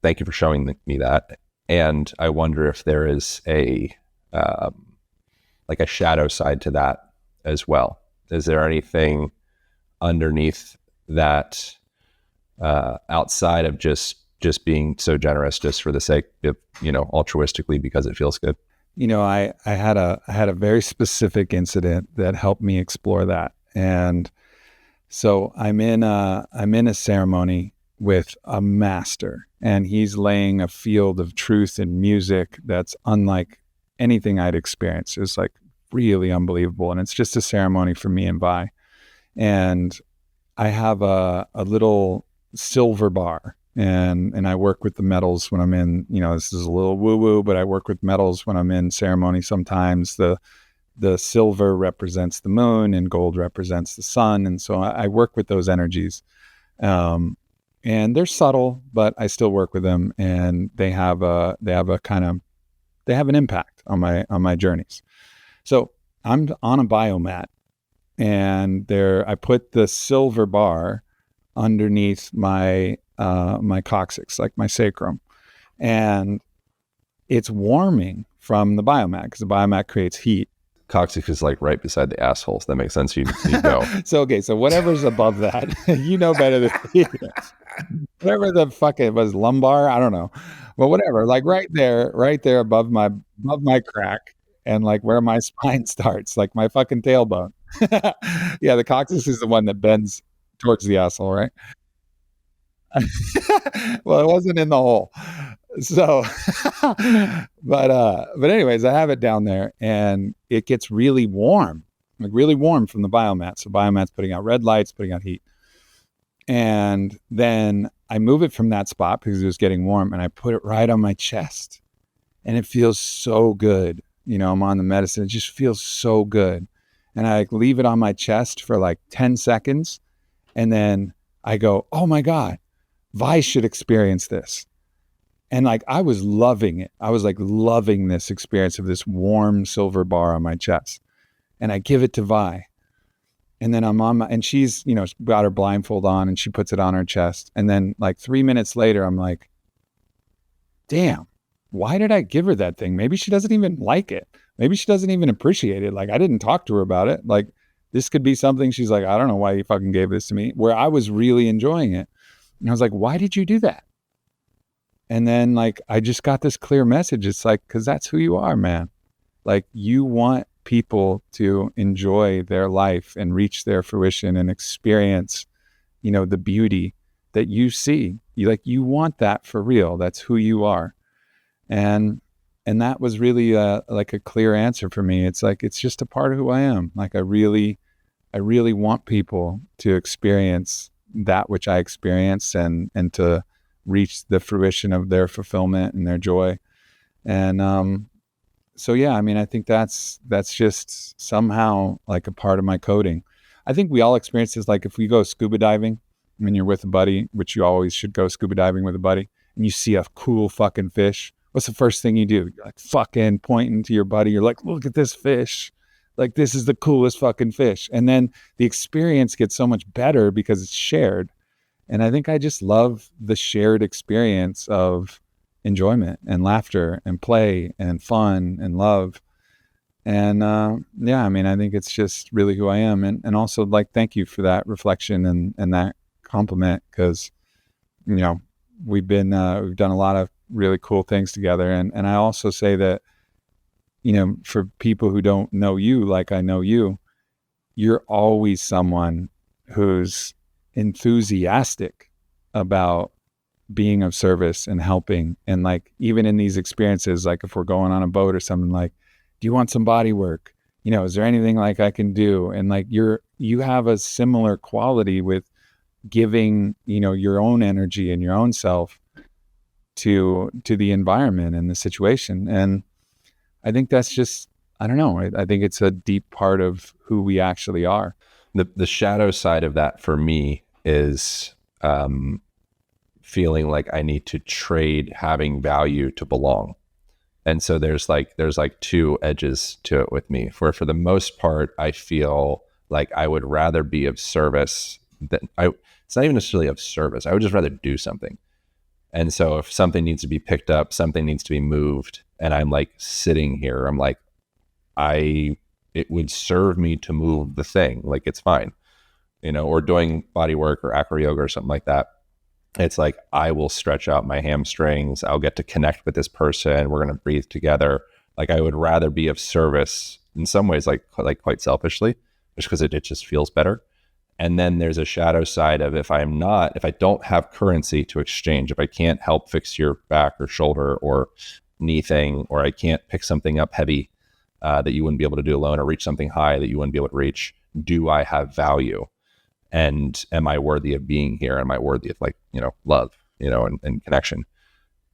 thank you for showing me that. And I wonder if there is like a shadow side to that as well. Is there anything underneath that outside of just being so generous just for the sake of, altruistically because it feels good? I had a very specific incident that helped me explore that. And so I'm in a ceremony with a master, and he's laying a field of truth and music that's unlike anything I'd experienced. It was like really unbelievable. And it's just a ceremony for me and Vi. And I have a little silver bar, and I work with the metals when I'm in, this is a little woo-woo, but I work with metals when I'm in ceremony. Sometimes the silver represents the moon and gold represents the sun. And so I work with those energies. And they're subtle, but I still work with them, and they have an impact on my journeys. So I'm on a biomat, and I put the silver bar underneath my coccyx, like my sacrum, and it's warming from the biomat because the biomat creates heat. Coccyx is like right beside the asshole, so that makes sense. You go. So whatever's above that, you know better than me. Whatever the fuck it was, lumbar, I don't know, but whatever, like right there above my crack, and like where my spine starts, like my fucking tailbone. Yeah, the coccyx is the one that bends towards the asshole, right? Well, it wasn't in the hole. So, but anyways, I have it down there and it gets really warm, like really warm from the biomat. So biomat's putting out red lights, putting out heat. And then I move it from that spot because it was getting warm and I put it right on my chest and it feels so good. You know, I'm on the medicine. It just feels so good. And I leave it on my chest for like 10 seconds. And then I go, oh my God, Vi should experience this. And like, I was loving it. I was like loving this experience of this warm silver bar on my chest. And I give it to Vi. And then I'm on and she's, you know, got her blindfold on and she puts it on her chest. And then like 3 minutes later, I'm like, damn, why did I give her that thing? Maybe she doesn't even like it. Maybe she doesn't even appreciate it. Like, I didn't talk to her about it. Like, this could be something she's like, I don't know why you fucking gave this to me, where I was really enjoying it. And I was like, why did you do that? And then like, I just got this clear message. It's like, cause that's who you are, man. Like, you want people to enjoy their life and reach their fruition and experience, you know, the beauty that you see. You want that for real. That's who you are. And that was really like a clear answer for me. It's like, it's just a part of who I am. Like, I really want people to experience that which I experience and to reach the fruition of their fulfillment and their joy. And so, yeah, I mean, I think that's just somehow like a part of my coding. I think we all experience this. Like, if we go scuba diving when you're with a buddy, which you always should go scuba diving with a buddy, and you see a cool fucking fish, what's the first thing you do? You're like fucking pointing to your buddy. You're like, look at this fish. Like, this is the coolest fucking fish. And then the experience gets so much better because it's shared. And I think I just love the shared experience of enjoyment and laughter and play and fun and love. And yeah, I mean, I think it's just really who I am. And also, like, thank you for that reflection and that compliment, because, you know, we've done a lot of really cool things together. And I also say that, you know, for people who don't know you like I know you, you're always someone who's enthusiastic about being of service and helping. And like, even in these experiences, like if we're going on a boat or something, like, do you want some body work? You know, is there anything like I can do? And like, you have a similar quality with giving, you know, your own energy and your own self to the environment and the situation. And I think that's just, I don't know. I think it's a deep part of who we actually are. The shadow side of that for me is feeling like I need to trade having value to belong. And so there's like two edges to it with me. For the most part, I feel like I would rather be of service than it's not even necessarily of service. I would just rather do something. And so if something needs to be picked up, something needs to be moved, and I'm like sitting here, I'm like, it would serve me to move the thing. Like, it's fine, you know, or doing body work or acro yoga or something like that. It's like, I will stretch out my hamstrings. I'll get to connect with this person. We're going to breathe together. Like, I would rather be of service in some ways, like quite selfishly, just because it just feels better. And then there's a shadow side of if I don't have currency to exchange, if I can't help fix your back or shoulder or knee thing, or I can't pick something up heavy that you wouldn't be able to do alone, or reach something high that you wouldn't be able to reach, do I have value? And am I worthy of being here? Am I worthy of, like, you know, love, you know, and connection?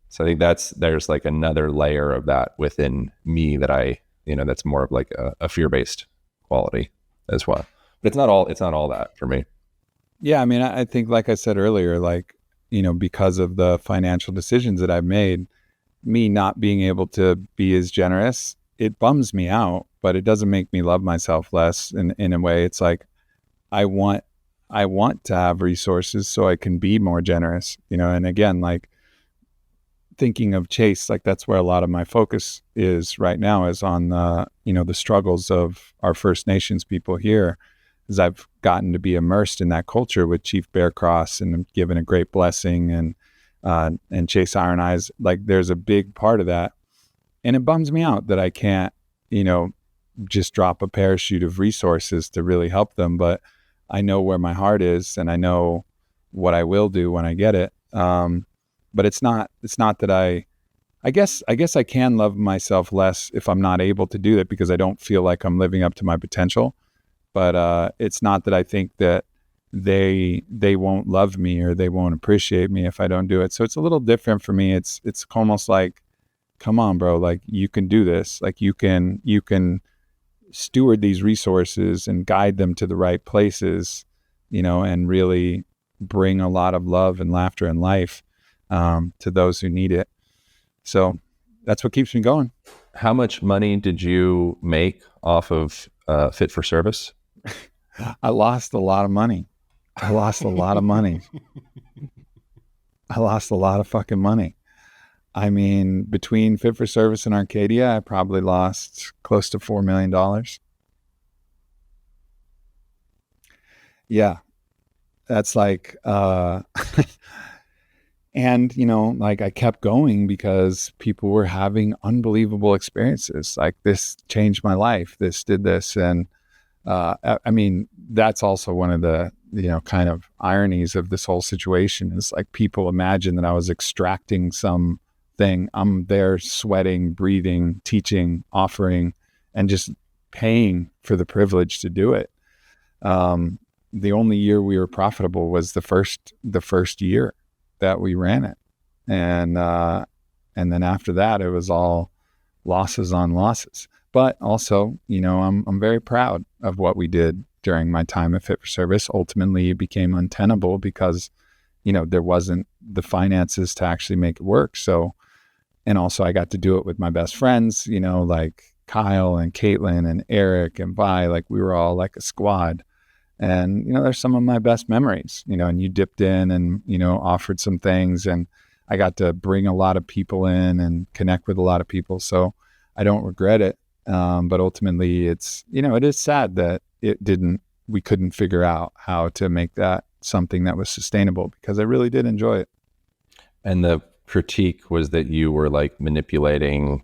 So I think there's like another layer of that within me that that's more of like a fear-based quality as well. But it's not all that for me. Yeah. I mean, I think, like I said earlier, like, you know, because of the financial decisions that I've made, me not being able to be as generous, it bums me out, but it doesn't make me love myself less in a way. It's like, I want to have resources so I can be more generous, you know? And again, like, thinking of Chase, like, that's where a lot of my focus is right now, is on the, you know, the struggles of our First Nations people here, as I've gotten to be immersed in that culture with Chief Bear Cross and given a great blessing, and Chase Iron Eyes. Like, there's a big part of that. And it bums me out that I can't, you know, just drop a parachute of resources to really help them. But I know where my heart is, and I know what I will do when I get it. But it's not that I I guess I can love myself less if I'm not able to do that because I don't feel like I'm living up to my potential. But it's not that I think that they won't love me or they won't appreciate me if I don't do it. So it's a little different for me. It's almost like, come on, bro, like you can do this. Like you can steward these resources and guide them to the right places, and really bring a lot of love and laughter and life to those who need it. So that's what keeps me going. How much money did you make off of Fit for Service? I lost a lot of money. I lost a lot of money. I lost a lot of fucking money. I mean, between Fit for Service and Arcadia, I probably lost close to $4 million. Yeah. That's like, and, like I kept going because people were having unbelievable experiences. Like this changed my life. This did this. And, I mean, that's also one of the, kind of ironies of this whole situation is like people imagine that I was extracting something. I'm there sweating, breathing, teaching, offering, and just paying for the privilege to do it. The only year we were profitable was the first year that we ran it. And then after that, it was all losses on losses. But also, I'm very proud of what we did during my time at Fit for Service. Ultimately, it became untenable because, there wasn't the finances to actually make it work. So, and also I got to do it with my best friends, like Kyle and Caitlin and Eric and Vi, like we were all like a squad. And, there's some of my best memories, and you dipped in and, offered some things, and I got to bring a lot of people in and connect with a lot of people. So I don't regret it. But ultimately it's, it is sad that we couldn't figure out how to make that something that was sustainable because I really did enjoy it. And the critique was that you were like manipulating,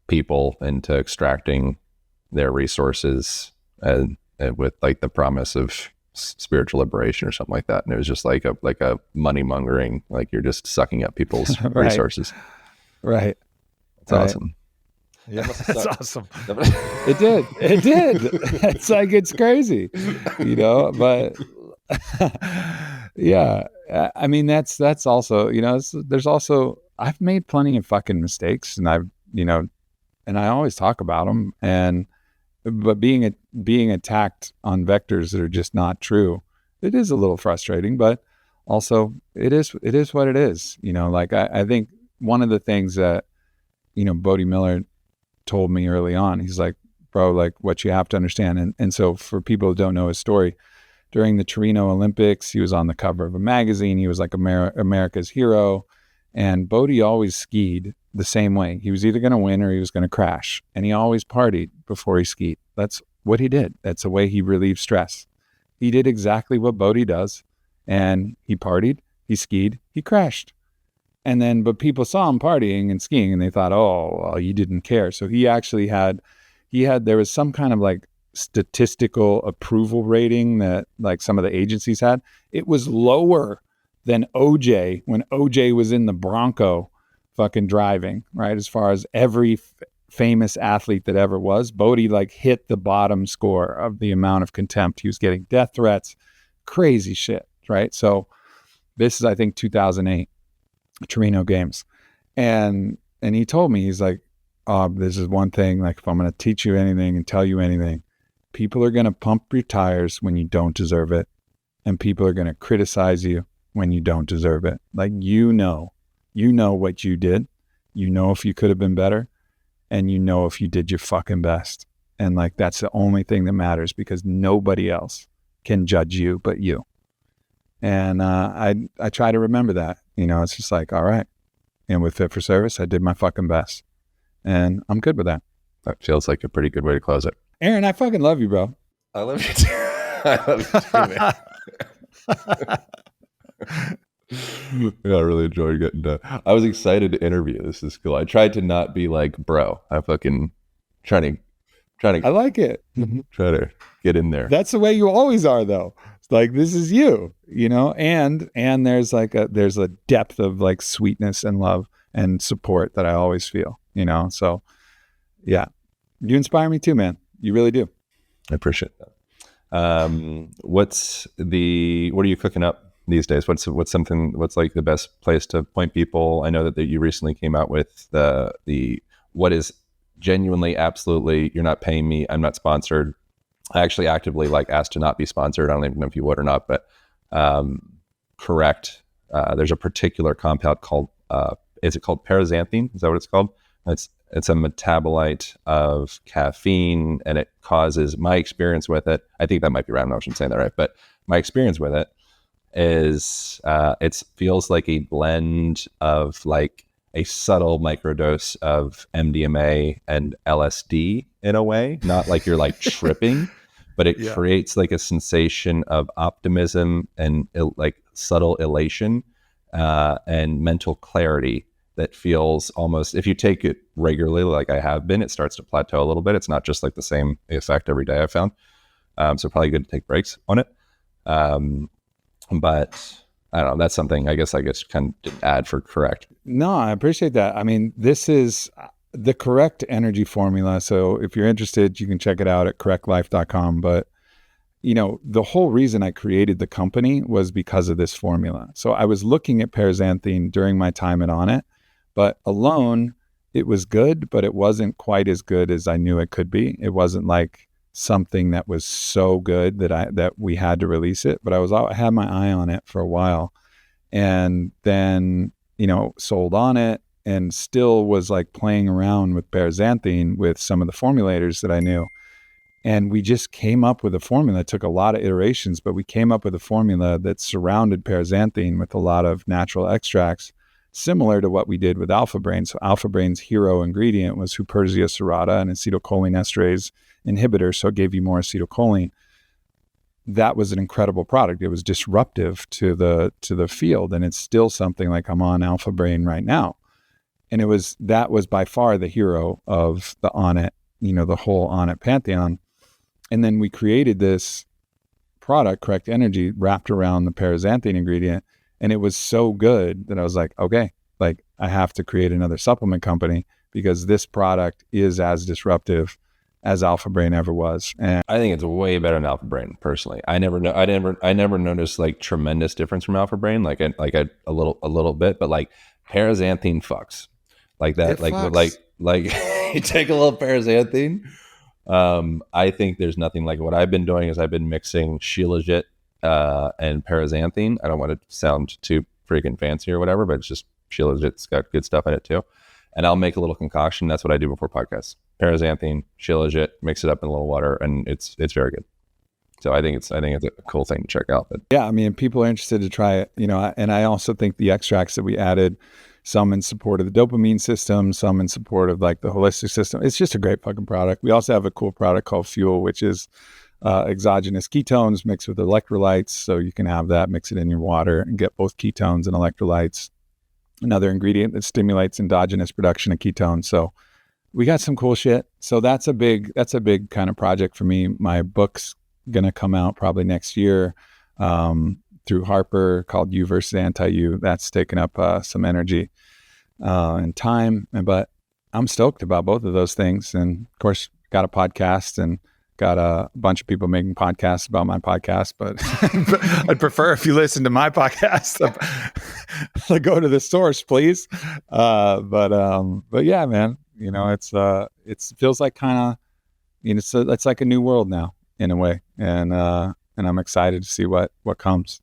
people into extracting their resources and with like the promise of spiritual liberation or something like that. And it was just like a money mongering, like you're just sucking up people's Right. resources. Right. That's awesome. Yeah, that's awesome. It did. It's like, it's crazy, but yeah, I mean, that's also, there's also, I've made plenty of fucking mistakes and and I always talk about them but being attacked on vectors that are just not true, it is a little frustrating, but also it is what it is. Like I think one of the things that, Bodie Miller told me early on, he's like, bro, like what you have to understand. And so for people who don't know his story, during the Torino Olympics, he was on the cover of a magazine. He was like America's hero. And Bodie always skied the same way. He was either going to win or he was going to crash. And he always partied before he skied. That's what he did. That's the way he relieved stress. He did exactly what Bodie does. And he partied, he skied, he crashed. And then, but people saw him partying and skiing and they thought, oh, well, you didn't care. So he actually there was some kind of like statistical approval rating that like some of the agencies had. It was lower than OJ when OJ was in the Bronco fucking driving, right? As far as every famous athlete that ever was, Bodie like hit the bottom score of the amount of contempt. He was getting death threats, crazy shit, right? So this is, I think, 2008. Torino Games. And he told me, he's like, this is one thing, like if I'm going to teach you anything and tell you anything, people are going to pump your tires when you don't deserve it. And people are going to criticize you when you don't deserve it. Like, you know what you did. If you could have been better, and if you did your fucking best. And like, that's the only thing that matters because nobody else can judge you but you. And I try to remember that, it's just like, all right. And with Fit for Service, I did my fucking best and I'm good with that. That feels like a pretty good way to close it. Aaron, I fucking love you, bro. I love you too. I love you too, man. Yeah, I really enjoyed getting done. I was excited to interview. This is cool. I tried to not be like, bro. I fucking trying to. I like it. Try to get in there. That's the way you always are, though. It's like, this is you, and there's like there's a depth of like sweetness and love and support that I always feel, So yeah, you inspire me too, man. You really do. I appreciate that. What are you cooking up these days? What's like the best place to point people? I know that you recently came out with the what is genuinely, absolutely, you're not paying me, I'm not sponsored. I actually actively asked to not be sponsored. I don't even know if you would or not, but correct. There's a particular compound called, is it called paraxanthine? Is that what it's called? It's a metabolite of caffeine, and it causes, my experience with it, I think that might be random, I'm saying that right, but my experience with it is it feels like a blend of a subtle microdose of MDMA and LSD in a way, not like you're tripping, but it creates a sensation of optimism and subtle elation and mental clarity that feels almost, if you take it regularly like I have been, it starts to plateau a little bit. It's not just the same effect every day, I've found. So probably good to take breaks on it. But I don't know, that's something I guess kind of didn't add for correct. No, I appreciate that. I mean, this is the correct energy formula. So if you're interested, you can check it out at correctlife.com. But the whole reason I created the company was because of this formula. So I was looking at paraxanthine during my time at Onnit, but alone it was good, but it wasn't quite as good as I knew it could be. It wasn't something that was so good that we had to release it, but I had my eye on it for a while, and then sold Onnit, and still was playing around with paraxanthine with some of the formulators that I knew. And we just came up with a formula. It took a lot of iterations, but we came up with a formula that surrounded paraxanthine with a lot of natural extracts, similar to what we did with Alpha Brain. So Alpha Brain's hero ingredient was Huperzia serrata, an acetylcholinesterase inhibitor, so it gave you more acetylcholine. That was an incredible product. It was disruptive to the field, and it's still something I'm on Alpha Brain right now. And that was by far the hero of the Onnit, the whole Onnit pantheon. And then we created this product, Correct Energy, wrapped around the paraxanthine ingredient. And it was so good that I was okay, I have to create another supplement company because this product is as disruptive as Alpha Brain ever was. And I think it's way better than Alpha Brain, personally. I never noticed tremendous difference from Alpha Brain, a little bit, but paraxanthine fucks that. You take a little paraxanthine. I think there's nothing like what I've been doing is I've been mixing Shilajit and paraxanthine. I don't want to sound too freaking fancy or whatever, but it's just Shilajit's got good stuff in it too. And I'll make a little concoction. That's what I do before podcasts. Paraxanthine, Shilajit, mix it up in a little water, and it's very good. So I think it's a cool thing to check out. But yeah, I mean, people are interested to try it, and I also think the extracts that we added, some in support of the dopamine system, some in support of the holistic system. It's just a great fucking product. We also have a cool product called Fuel, which is exogenous ketones mixed with electrolytes. So you can have that, mix it in your water and get both ketones and electrolytes. Another ingredient that stimulates endogenous production of ketones. So we got some cool shit. So that's a big kind of project for me. My book's going to come out probably next year through Harper, called You versus Anti-You. That's taken up some energy and time. But I'm stoked about both of those things. And of course, got a podcast and got a bunch of people making podcasts about my podcast, but I'd prefer if you listen to my podcast. Go to the source, please. But yeah, man, it feels like kind of, it's like a new world now in a way. And I'm excited to see what comes.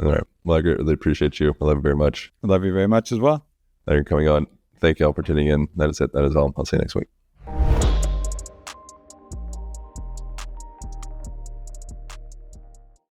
All right. Well, I really appreciate you. I love you very much. I love you very much as well. Thank you for coming on. Thank you all for tuning in. That is it. That is all. I'll see you next week.